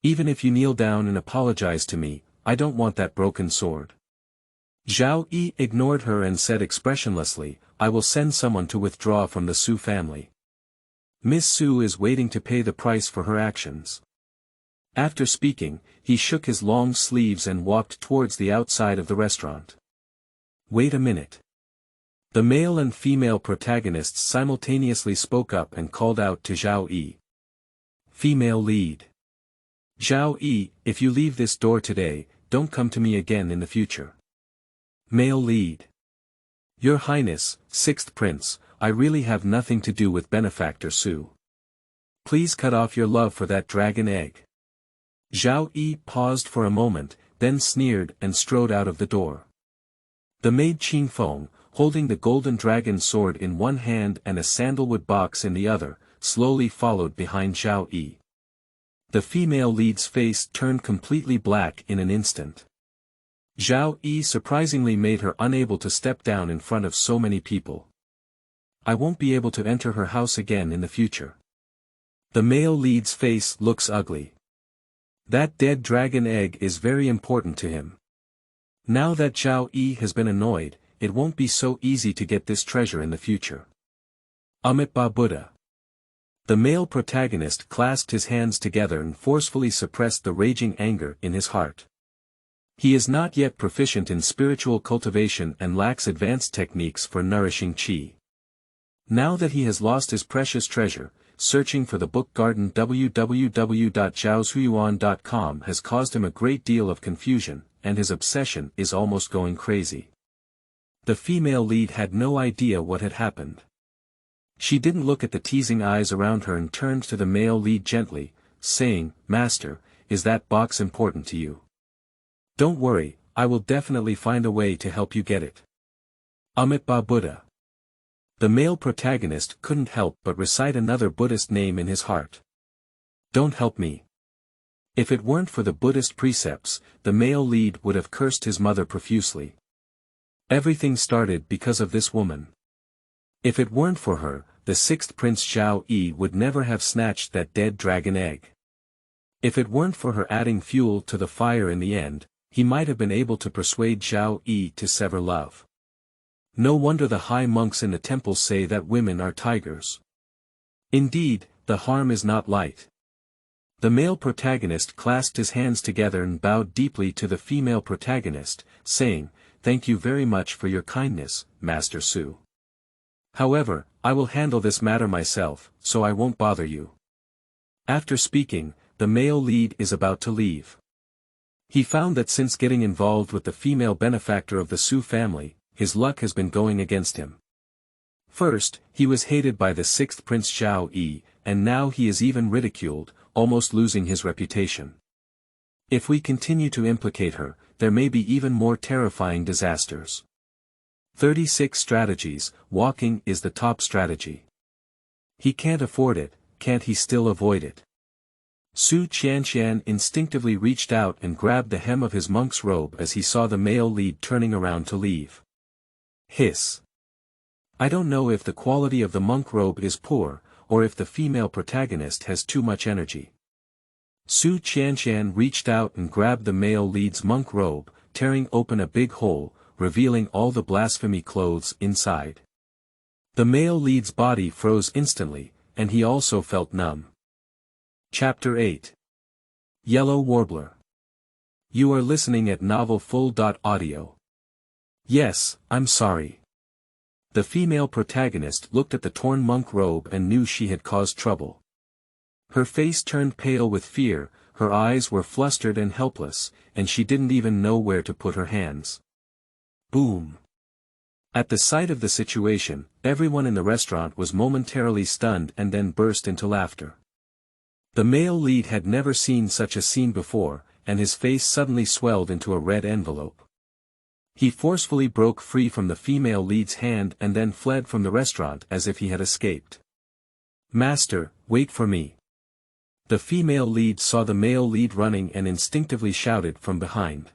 Even if you kneel down and apologize to me, I don't want that broken sword." Zhao Yi ignored her and said expressionlessly, "I will send someone to withdraw from the Su family. Miss Su is waiting to pay the price for her actions." After speaking, he shook his long sleeves and walked towards the outside of the restaurant. "Wait a minute." The male and female protagonists simultaneously spoke up and called out to Zhao Yi. Female lead. "Zhao Yi, if you leave this door today, don't come to me again in the future." Male lead. "Your Highness, Sixth Prince, I really have nothing to do with benefactor Su. Please cut off your love for that dragon egg." Zhao Yi paused for a moment, then sneered and strode out of the door. The maid Qing Feng, holding the golden dragon sword in one hand and a sandalwood box in the other, slowly followed behind Zhao Yi. The female lead's face turned completely black in an instant. Zhao Yi surprisingly made her unable to step down in front of so many people. I won't be able to enter her house again in the future. The male lead's face looks ugly. That dead dragon egg is very important to him. Now that Zhao Yi has been annoyed, it won't be so easy to get this treasure in the future. Buddha. The male protagonist clasped his hands together and forcefully suppressed the raging anger in his heart. He is not yet proficient in spiritual cultivation and lacks advanced techniques for nourishing qi. Now that he has lost his precious treasure, searching for the book garden www.zhaozhuyuan.com has caused him a great deal of confusion, and his obsession is almost going crazy. The female lead had no idea what had happened. She didn't look at the teasing eyes around her and turned to the male lead gently, saying, "Master, is that box important to you? Don't worry, I will definitely find a way to help you get it." Buddha. The male protagonist couldn't help but recite another Buddhist name in his heart. Don't help me. If it weren't for the Buddhist precepts, the male lead would have cursed his mother profusely. Everything started because of this woman. If it weren't for her, the sixth Prince Zhao Yi would never have snatched that dead dragon egg. If it weren't for her adding fuel to the fire in the end, he might have been able to persuade Zhao Yi to sever love. No wonder the high monks in the temples say that women are tigers. Indeed, the harm is not light. The male protagonist clasped his hands together and bowed deeply to the female protagonist, saying, "Thank you very much for your kindness, Master Su. However, I will handle this matter myself, so I won't bother you." After speaking, the male lead is about to leave. He found that since getting involved with the female benefactor of the Su family, his luck has been going against him. First, he was hated by the sixth Prince Zhao Yi, and now he is even ridiculed, almost losing his reputation. If we continue to implicate her, there may be even more terrifying disasters. 36 strategies, walking is the top strategy. He can't afford it, can't he still avoid it? Su Qianxian instinctively reached out and grabbed the hem of his monk's robe as he saw the male lead turning around to leave. Hiss. I don't know if the quality of the monk robe is poor, or if the female protagonist has too much energy. Su Qianxian reached out and grabbed the male lead's monk robe, tearing open a big hole, revealing all the blasphemy clothes inside. The male lead's body froze instantly, and he also felt numb. Chapter 8. Yellow Warbler. You are listening at novelfull.audio. Yes, I'm sorry. The female protagonist looked at the torn monk robe and knew she had caused trouble. Her face turned pale with fear, her eyes were flustered and helpless, and she didn't even know where to put her hands. Boom. At the sight of the situation, everyone in the restaurant was momentarily stunned and then burst into laughter. The male lead had never seen such a scene before, and his face suddenly swelled into a red envelope. He forcefully broke free from the female lead's hand and then fled from the restaurant as if he had escaped. "Master, wait for me." The female lead saw the male lead running and instinctively shouted from behind.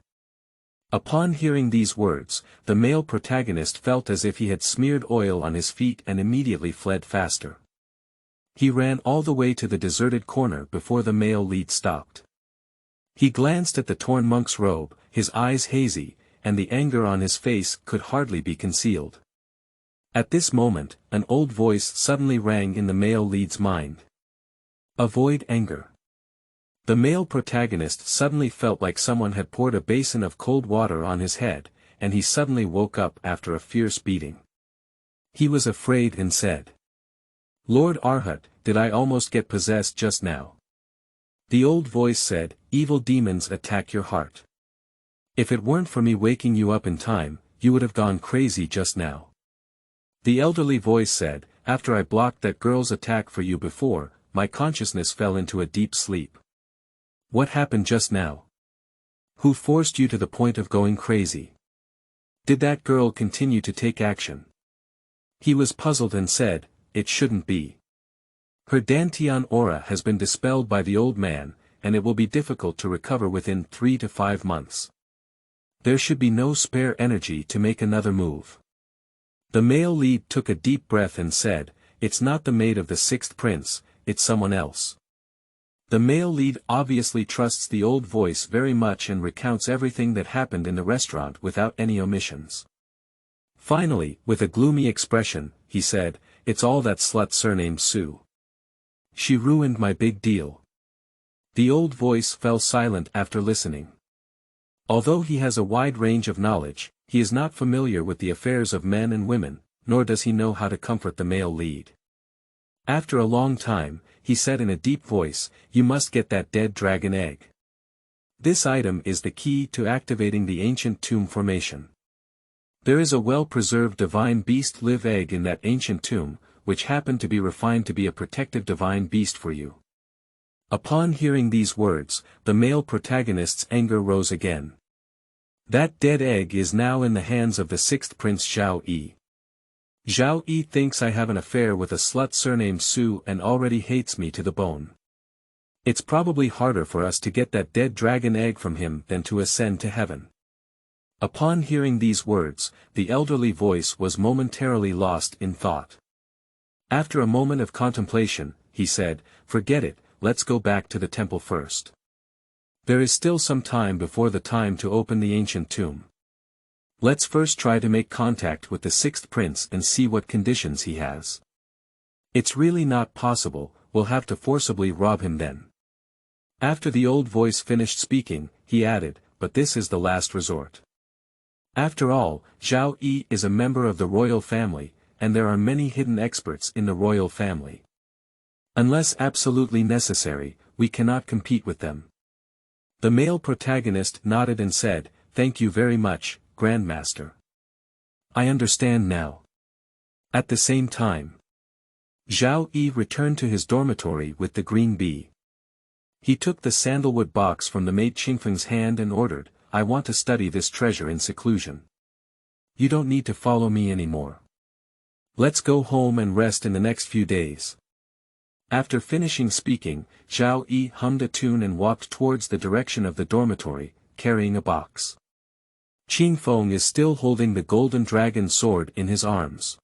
Upon hearing these words, the male protagonist felt as if he had smeared oil on his feet and immediately fled faster. He ran all the way to the deserted corner before the male lead stopped. He glanced at the torn monk's robe, his eyes hazy, and the anger on his face could hardly be concealed. At this moment, an old voice suddenly rang in the male lead's mind. Avoid anger. The male protagonist suddenly felt like someone had poured a basin of cold water on his head, and he suddenly woke up after a fierce beating. He was afraid and said, "Lord Arhat, did I almost get possessed just now?" The old voice said, "Evil demons attack your heart. If it weren't for me waking you up in time, you would have gone crazy just now." The elderly voice said, "After I blocked that girl's attack for you before, my consciousness fell into a deep sleep. What happened just now? Who forced you to the point of going crazy? Did that girl continue to take action?" He was puzzled and said, "It shouldn't be. Her Dantian aura has been dispelled by the old man, and it will be difficult to recover within 3 to 5 months. There should be no spare energy to make another move. The male lead took a deep breath and said, "It's not the maid of the sixth prince, it's someone else." The male lead obviously trusts the old voice very much and recounts everything that happened in the restaurant without any omissions. Finally, with a gloomy expression, he said, "It's all that slut surnamed Sue. She ruined my big deal." The old voice fell silent after listening. Although he has a wide range of knowledge, he is not familiar with the affairs of men and women, nor does he know how to comfort the male lead. After a long time, he said in a deep voice, "You must get that dead dragon egg. This item is the key to activating the ancient tomb formation. There is a well-preserved divine beast live egg in that ancient tomb, which happened to be refined to be a protective divine beast for you." Upon hearing these words, the male protagonist's anger rose again. That dead egg is now in the hands of the sixth prince Zhao Yi. Zhao Yi thinks I have an affair with a slut surnamed Sue and already hates me to the bone. It's probably harder for us to get that dead dragon egg from him than to ascend to heaven. Upon hearing these words, the elderly voice was momentarily lost in thought. After a moment of contemplation, he said, "Forget it, let's go back to the temple first. There is still some time before the time to open the ancient tomb. Let's first try to make contact with the sixth prince and see what conditions he has. It's really not possible, we'll have to forcibly rob him then." After the old voice finished speaking, he added, "But this is the last resort. After all, Zhao Yi is a member of the royal family, and there are many hidden experts in the royal family. Unless absolutely necessary, we cannot compete with them." The male protagonist nodded and said, "Thank you very much, Grandmaster. I understand now." At the same time, Zhao Yi returned to his dormitory with the green bee. He took the sandalwood box from the maid Qingfeng's hand and ordered, "I want to study this treasure in seclusion. You don't need to follow me anymore. Let's go home and rest in the next few days." After finishing speaking, Zhao Yi hummed a tune and walked towards the direction of the dormitory, carrying a box. Qingfeng is still holding the golden dragon sword in his arms.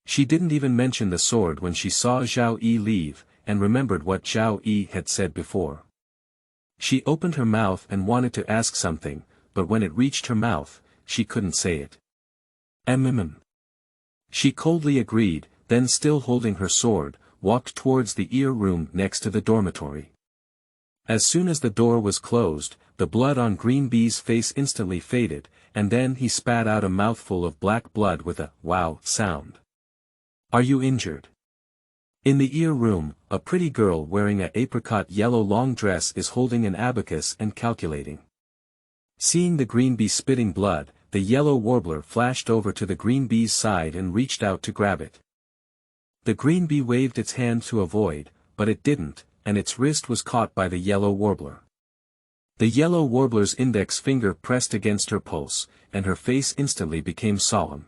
She didn't even mention the sword when she saw Zhao Yi leave, and remembered what Zhao Yi had said before. She opened her mouth and wanted to ask something, but when it reached her mouth, she couldn't say it. She coldly agreed, then still holding her sword, walked towards the ear room next to the dormitory. As soon as the door was closed, the blood on Green Bee's face instantly faded, and then he spat out a mouthful of black blood with a "wow" sound. "Are you injured?" In the ear room, a pretty girl wearing an apricot yellow long dress is holding an abacus and calculating. Seeing the Green Bee spitting blood, the yellow Warbler flashed over to the Green Bee's side and reached out to grab it. The Green Bee waved its hand to avoid, but it didn't, and its wrist was caught by the yellow Warbler. The yellow Warbler's index finger pressed against her pulse, and her face instantly became solemn.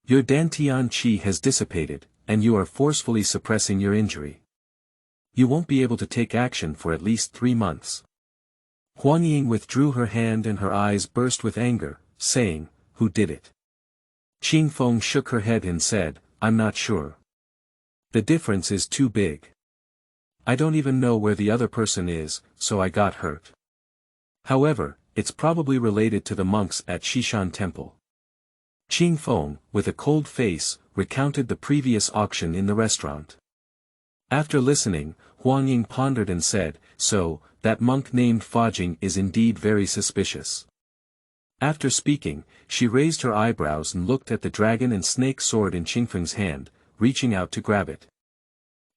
"Your Dantian Qi has dissipated, and you are forcefully suppressing your injury. You won't be able to take action for at least 3 months. Huang Ying withdrew her hand and her eyes burst with anger, saying, "Who did it?" Qingfeng shook her head and said, "I'm not sure. The difference is too big. I don't even know where the other person is, so I got hurt. However, it's probably related to the monks at Shishan Temple." Qingfeng, with a cold face, recounted the previous auction in the restaurant. After listening, Huang Ying pondered and said, "So, that monk named Fajing is indeed very suspicious." After speaking, she raised her eyebrows and looked at the dragon and snake sword in Qingfeng's hand, reaching out to grab it.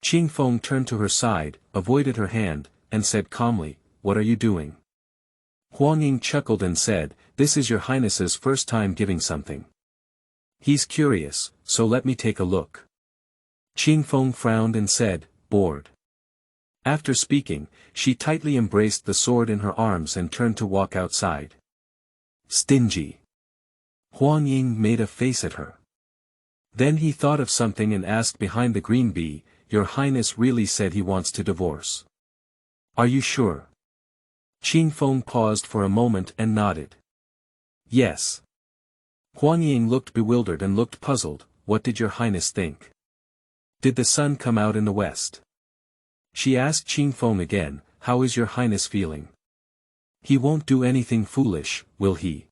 Qingfeng turned to her side, avoided her hand, and said calmly, "What are you doing?" Huang Ying chuckled and said, "This is your highness's first time giving something. He's curious, so let me take a look." Qingfeng frowned and said, "Bored." After speaking, she tightly embraced the sword in her arms and turned to walk outside. "Stingy." Huang Ying made a face at her. Then he thought of something and asked behind the Green Bee, "Your Highness really said he wants to divorce? Are you sure?" Qingfeng paused for a moment and nodded. Yes. Huang Ying looked bewildered and looked puzzled. What did your highness think? Did the sun come out in the west? She asked Qing Feng again, how is your highness feeling? He won't do anything foolish, will he?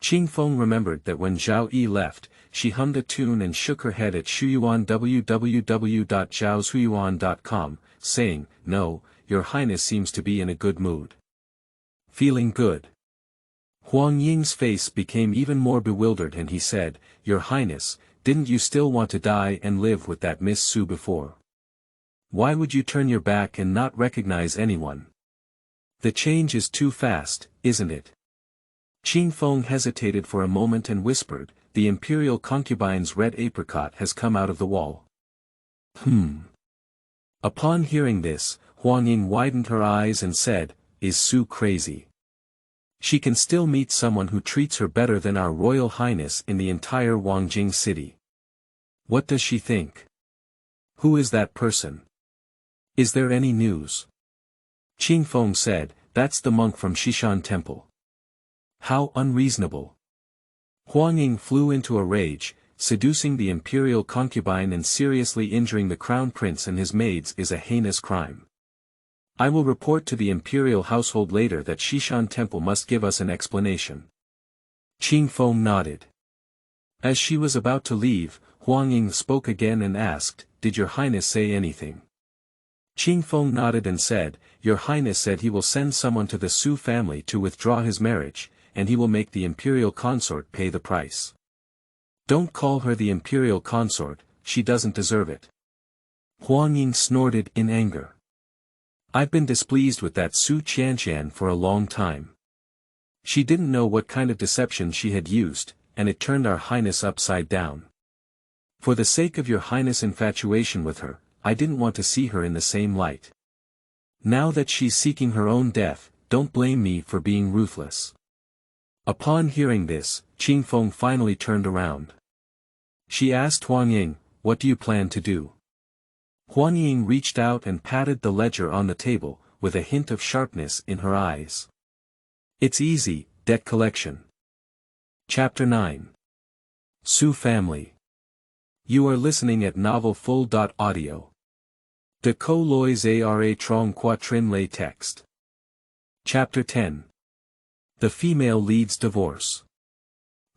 Qing Feng remembered that when Zhao Yi left, she hummed a tune and shook her head at Shuyuan www.zhaoshuyuan.com, saying, no, your highness seems to be in a good mood. Feeling good. Huang Ying's face became even more bewildered and he said, your highness, didn't you still want to die and live with that Miss Su before? Why would you turn your back and not recognize anyone? The change is too fast, isn't it? Qing Feng hesitated for a moment and whispered, the imperial concubine's red apricot has come out of the wall. Upon hearing this, Huang Ying widened her eyes and said, is Su crazy? She can still meet someone who treats her better than our royal highness in the entire Wangjing city. What does she think? Who is that person? Is there any news? Qing Feng said, that's the monk from Shishan Temple. How unreasonable. Huang Ying flew into a rage, seducing the imperial concubine and seriously injuring the crown prince and his maids is a heinous crime. I will report to the imperial household later that Shishan Temple must give us an explanation. Qing Feng nodded. As she was about to leave, Huang Ying spoke again and asked, did your highness say anything? Qing Feng nodded and said, your highness said he will send someone to the Su family to withdraw his marriage, and he will make the imperial consort pay the price. Don't call her the imperial consort, she doesn't deserve it. Huang Ying snorted in anger. I've been displeased with that Su Qianshan for a long time. She didn't know what kind of deception she had used, and it turned our highness upside down. For the sake of your highness' infatuation with her, I didn't want to see her in the same light. Now that she's seeking her own death, don't blame me for being ruthless. Upon hearing this, Qing Feng finally turned around. She asked Huang Ying, what do you plan to do? Huang Ying reached out and patted the ledger on the table, with a hint of sharpness in her eyes. It's easy, debt collection. Chapter 9. Su Family. You are listening at Novel Full.audio. De Co Lois Ara Trong Quatrin Lay Text. Chapter 10. The Female Lead's Divorce.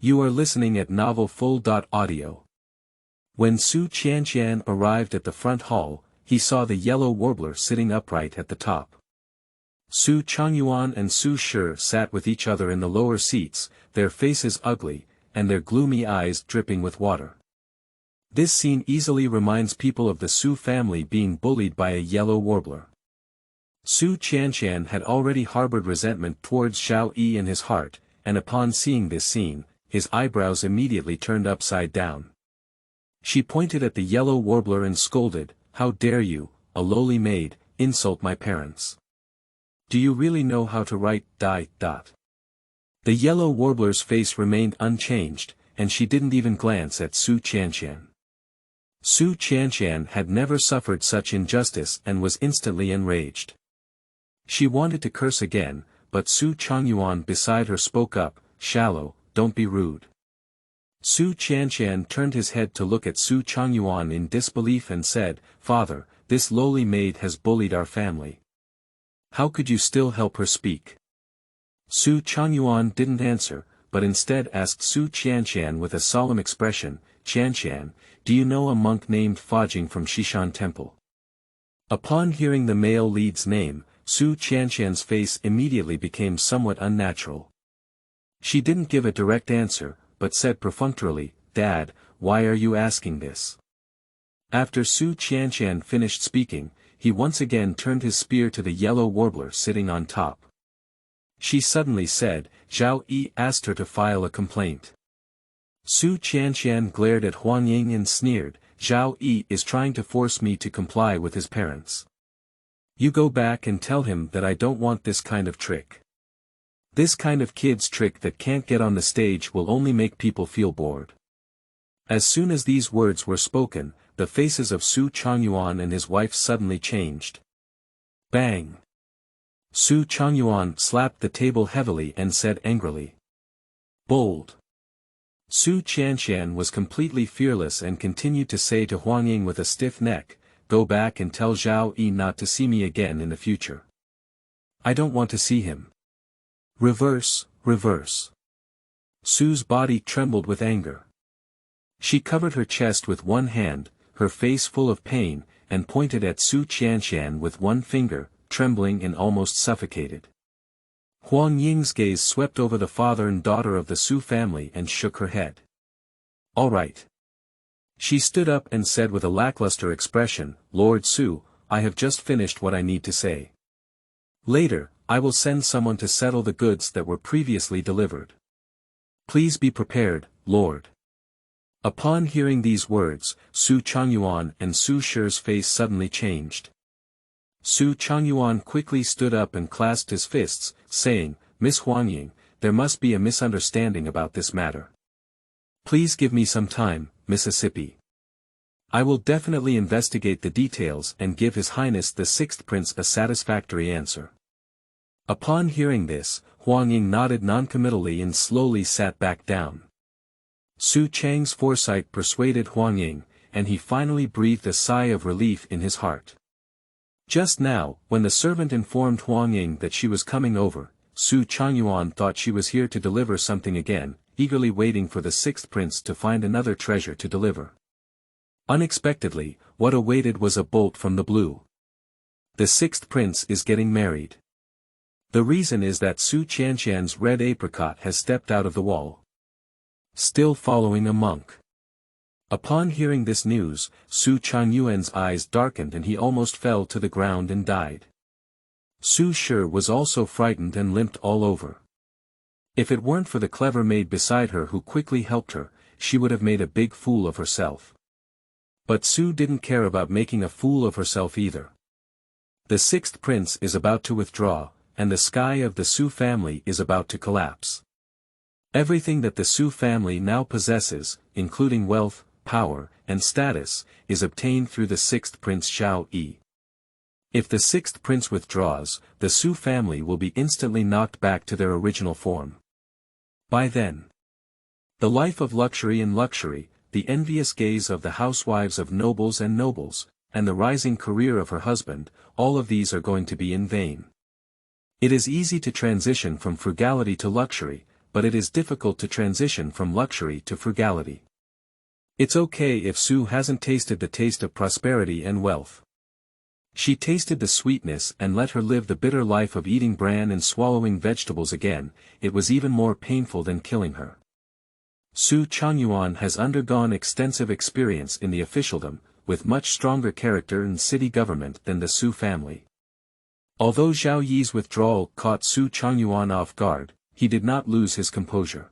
You are listening at Novel Full.audio. When Su Qianshan arrived at the front hall, he saw the yellow warbler sitting upright at the top. Su Changyuan and Su Shi sat with each other in the lower seats, their faces ugly, and their gloomy eyes dripping with water. This scene easily reminds people of the Su family being bullied by a yellow warbler. Su Qianshan had already harbored resentment towards Zhao Yi in his heart, and upon seeing this scene, his eyebrows immediately turned upside down. She pointed at the yellow warbler and scolded, how dare you, a lowly maid, insult my parents? Do you really know how to write die. The yellow warbler's face remained unchanged, and she didn't even glance at Su Qianshan. Su Qianshan had never suffered such injustice and was instantly enraged. She wanted to curse again, but Su Changyuan beside her spoke up, shallow, don't be rude. Su Qianshan turned his head to look at Su Changyuan in disbelief and said, Father, this lowly maid has bullied our family. How could you still help her speak? Su Changyuan didn't answer, but instead asked Su Qianshan with a solemn expression, Qianshan, do you know a monk named Fajing from Shishan Temple? Upon hearing the male lead's name, Su Qianshan's face immediately became somewhat unnatural. She didn't give a direct answer, but said perfunctorily, Dad, why are you asking this? After Su Qianshan finished speaking, he once again turned his spear to the yellow warbler sitting on top. She suddenly said, Zhao Yi asked her to file a complaint. Su Qianshan glared at Huang Ying and sneered, Zhao Yi is trying to force me to comply with his parents. You go back and tell him that I don't want this kind of trick. This kind of kid's trick that can't get on the stage will only make people feel bored. As soon as these words were spoken, the faces of Su Changyuan and his wife suddenly changed. Bang! Su Changyuan slapped the table heavily and said angrily. Bold. Su Qianshan was completely fearless and continued to say to Huang Ying with a stiff neck, "Go back and tell Zhao Yi not to see me again in the future. I don't want to see him." Reverse, reverse. Su's body trembled with anger. She covered her chest with one hand, her face full of pain, and pointed at Su Qianshan with one finger, trembling and almost suffocated. Huang Ying's gaze swept over the father and daughter of the Su family and shook her head. "All right." She stood up and said with a lackluster expression, "Lord Su, I have just finished what I need to say. Later, I will send someone to settle the goods that were previously delivered. Please be prepared, Lord." Upon hearing these words, Su Changyuan and Su Shi's face suddenly changed. Su Changyuan quickly stood up and clasped his fists, saying, "Miss Huang Ying, there must be a misunderstanding about this matter. Please give me some time, Mississippi. I will definitely investigate the details and give His Highness the Sixth Prince a satisfactory answer." Upon hearing this, Huang Ying nodded noncommittally and slowly sat back down. Su Chang's foresight persuaded Huang Ying, and he finally breathed a sigh of relief in his heart. Just now, when the servant informed Huang Ying that she was coming over, Su Changyuan thought she was here to deliver something again, eagerly waiting for the Sixth Prince to find another treasure to deliver. Unexpectedly, what awaited was a bolt from the blue. The Sixth Prince is getting married. The reason is that Su Qianshan's red apricot has stepped out of the wall. Still following a monk. Upon hearing this news, Su Changyuan's eyes darkened and he almost fell to the ground and died. Su Shi was also frightened and limped all over. If it weren't for the clever maid beside her who quickly helped her, she would have made a big fool of herself. But Su didn't care about making a fool of herself either. The Sixth Prince is about to withdraw, and the sky of the Su family is about to collapse. Everything that the Su family now possesses, including wealth, power, and status, is obtained through the Sixth Prince Zhao Yi. If the Sixth Prince withdraws, the Su family will be instantly knocked back to their original form. By then, the life of luxury and luxury, the envious gaze of the housewives of nobles, and the rising career of her husband, all of these are going to be in vain. It is easy to transition from frugality to luxury, but it is difficult to transition from luxury to frugality. It's okay if Su hasn't tasted the taste of prosperity and wealth. She tasted the sweetness and let her live the bitter life of eating bran and swallowing vegetables again. It was even more painful than killing her. Su Changyuan has undergone extensive experience in the officialdom, with much stronger character in city government than the Su family. Although Zhao Yi's withdrawal caught Su Changyuan off guard, he did not lose his composure.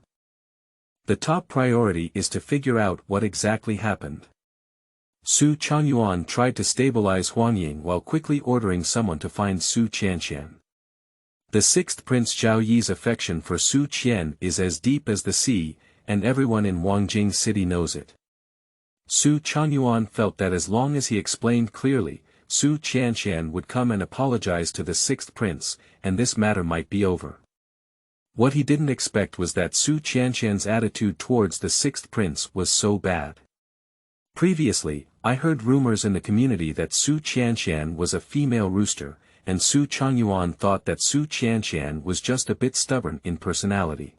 The top priority is to figure out what exactly happened. Su Changyuan tried to stabilize Huang Ying while quickly ordering someone to find Su Qianshan. The Sixth Prince Zhao Yi's affection for Su Qian is as deep as the sea, and everyone in Wangjing City knows it. Su Changyuan felt that as long as he explained clearly, Su Qianshan would come and apologize to the Sixth Prince, and this matter might be over. What he didn't expect was that Su Qianshan's attitude towards the Sixth Prince was so bad. Previously, I heard rumors in the community that Su Qianshan was a female rooster, and Su Changyuan thought that Su Qianshan was just a bit stubborn in personality.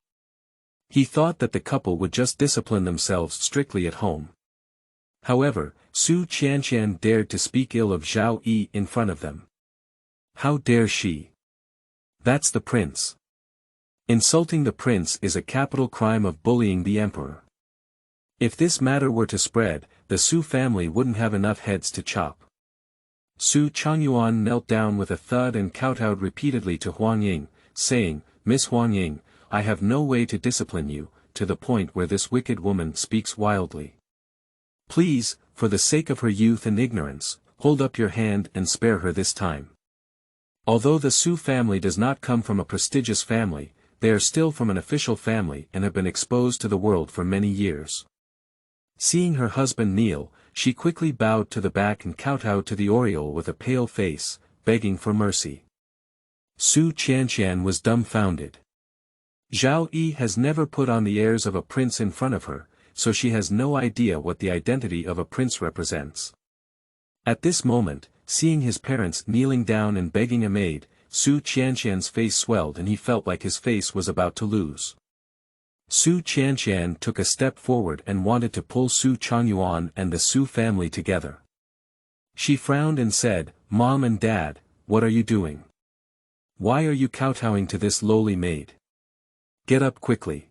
He thought that the couple would just discipline themselves strictly at home. However, Su Qianshan dared to speak ill of Zhao Yi in front of them. How dare she? That's the prince. Insulting the prince is a capital crime of bullying the emperor. If this matter were to spread, the Su family wouldn't have enough heads to chop. Su Changyuan knelt down with a thud and kowtowed repeatedly to Huang Ying, saying, "Miss Huang Ying, I have no way to discipline you, to the point where this wicked woman speaks wildly. Please, for the sake of her youth and ignorance, hold up your hand and spare her this time." Although the Su family does not come from a prestigious family, they are still from an official family and have been exposed to the world for many years. Seeing her husband kneel, she quickly bowed to the back and kowtowed to the oriole with a pale face, begging for mercy. Su Qianshan was dumbfounded. Zhao Yi has never put on the airs of a prince in front of her, so she has no idea what the identity of a prince represents. At this moment, seeing his parents kneeling down and begging a maid, Su Qianqian's face swelled and he felt like his face was about to lose. Su Qianqian took a step forward and wanted to pull Su Changyuan and the Su family together. She frowned and said, "Mom and Dad, what are you doing? Why are you kowtowing to this lowly maid? Get up quickly."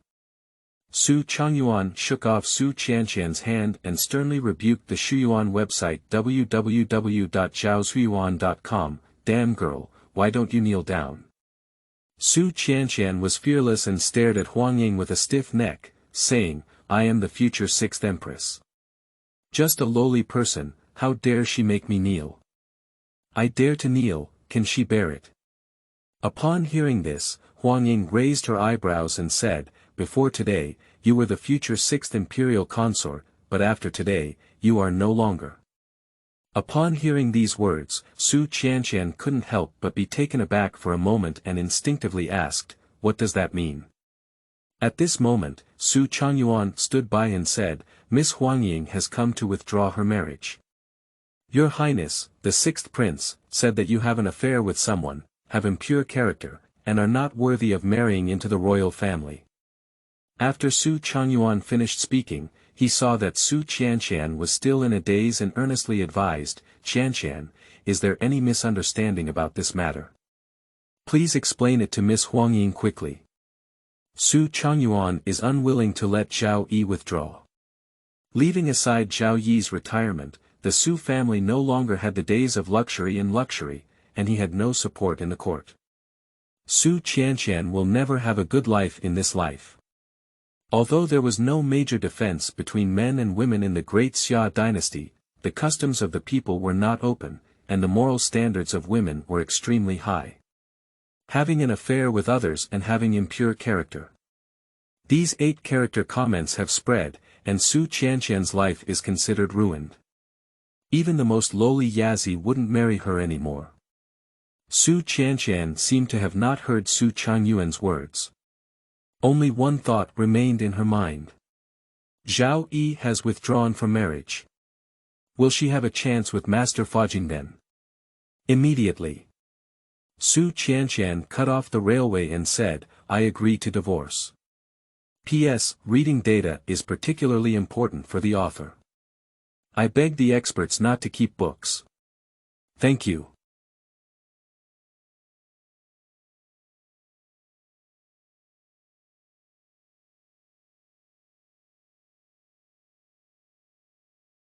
Su Changyuan shook off Su Qianqian's hand and sternly rebuked the Shuyuan website www.zhaoshuyuan.com, "Damn girl, why don't you kneel down?" Su Qianqian was fearless and stared at Huang Ying with a stiff neck, saying, "I am the future 6th empress. Just a lowly person, how dare she make me kneel? I dare to kneel, can she bear it?" Upon hearing this, Huang Ying raised her eyebrows and said, "Before today, you were the future 6th imperial consort, but after today, you are no longer." Upon hearing these words, Su Qianqian couldn't help but be taken aback for a moment and instinctively asked, "What does that mean?" At this moment, Su Changyuan stood by and said, "Miss Huang Ying has come to withdraw her marriage. Your Highness, the 6th prince, said that you have an affair with someone, have impure character, and are not worthy of marrying into the royal family." After Su Changyuan finished speaking, he saw that Su Qianqian was still in a daze and earnestly advised, "Qianqian, is there any misunderstanding about this matter? Please explain it to Miss Huang Ying quickly." Su Changyuan is unwilling to let Zhao Yi withdraw. Leaving aside Zhao Yi's retirement, the Su family no longer had the days of luxury, and he had no support in the court. Su Qianqian will never have a good life in this life. Although there was no major difference between men and women in the great Xia dynasty, the customs of the people were not open, and the moral standards of women were extremely high. Having an affair with others and having impure character. These 8 character comments have spread, and Su Qianqian's life is considered ruined. Even the most lowly Yazi wouldn't marry her anymore. Su Qianqian seemed to have not heard Su Changyuan's words. Only one thought remained in her mind. Zhao Yi has withdrawn from marriage. Will she have a chance with Master Fajing then? Immediately. Su Qianqian cut off the railway and said, "I agree to divorce. P.S. Reading data is particularly important for the author. I beg the experts not to keep books. Thank you."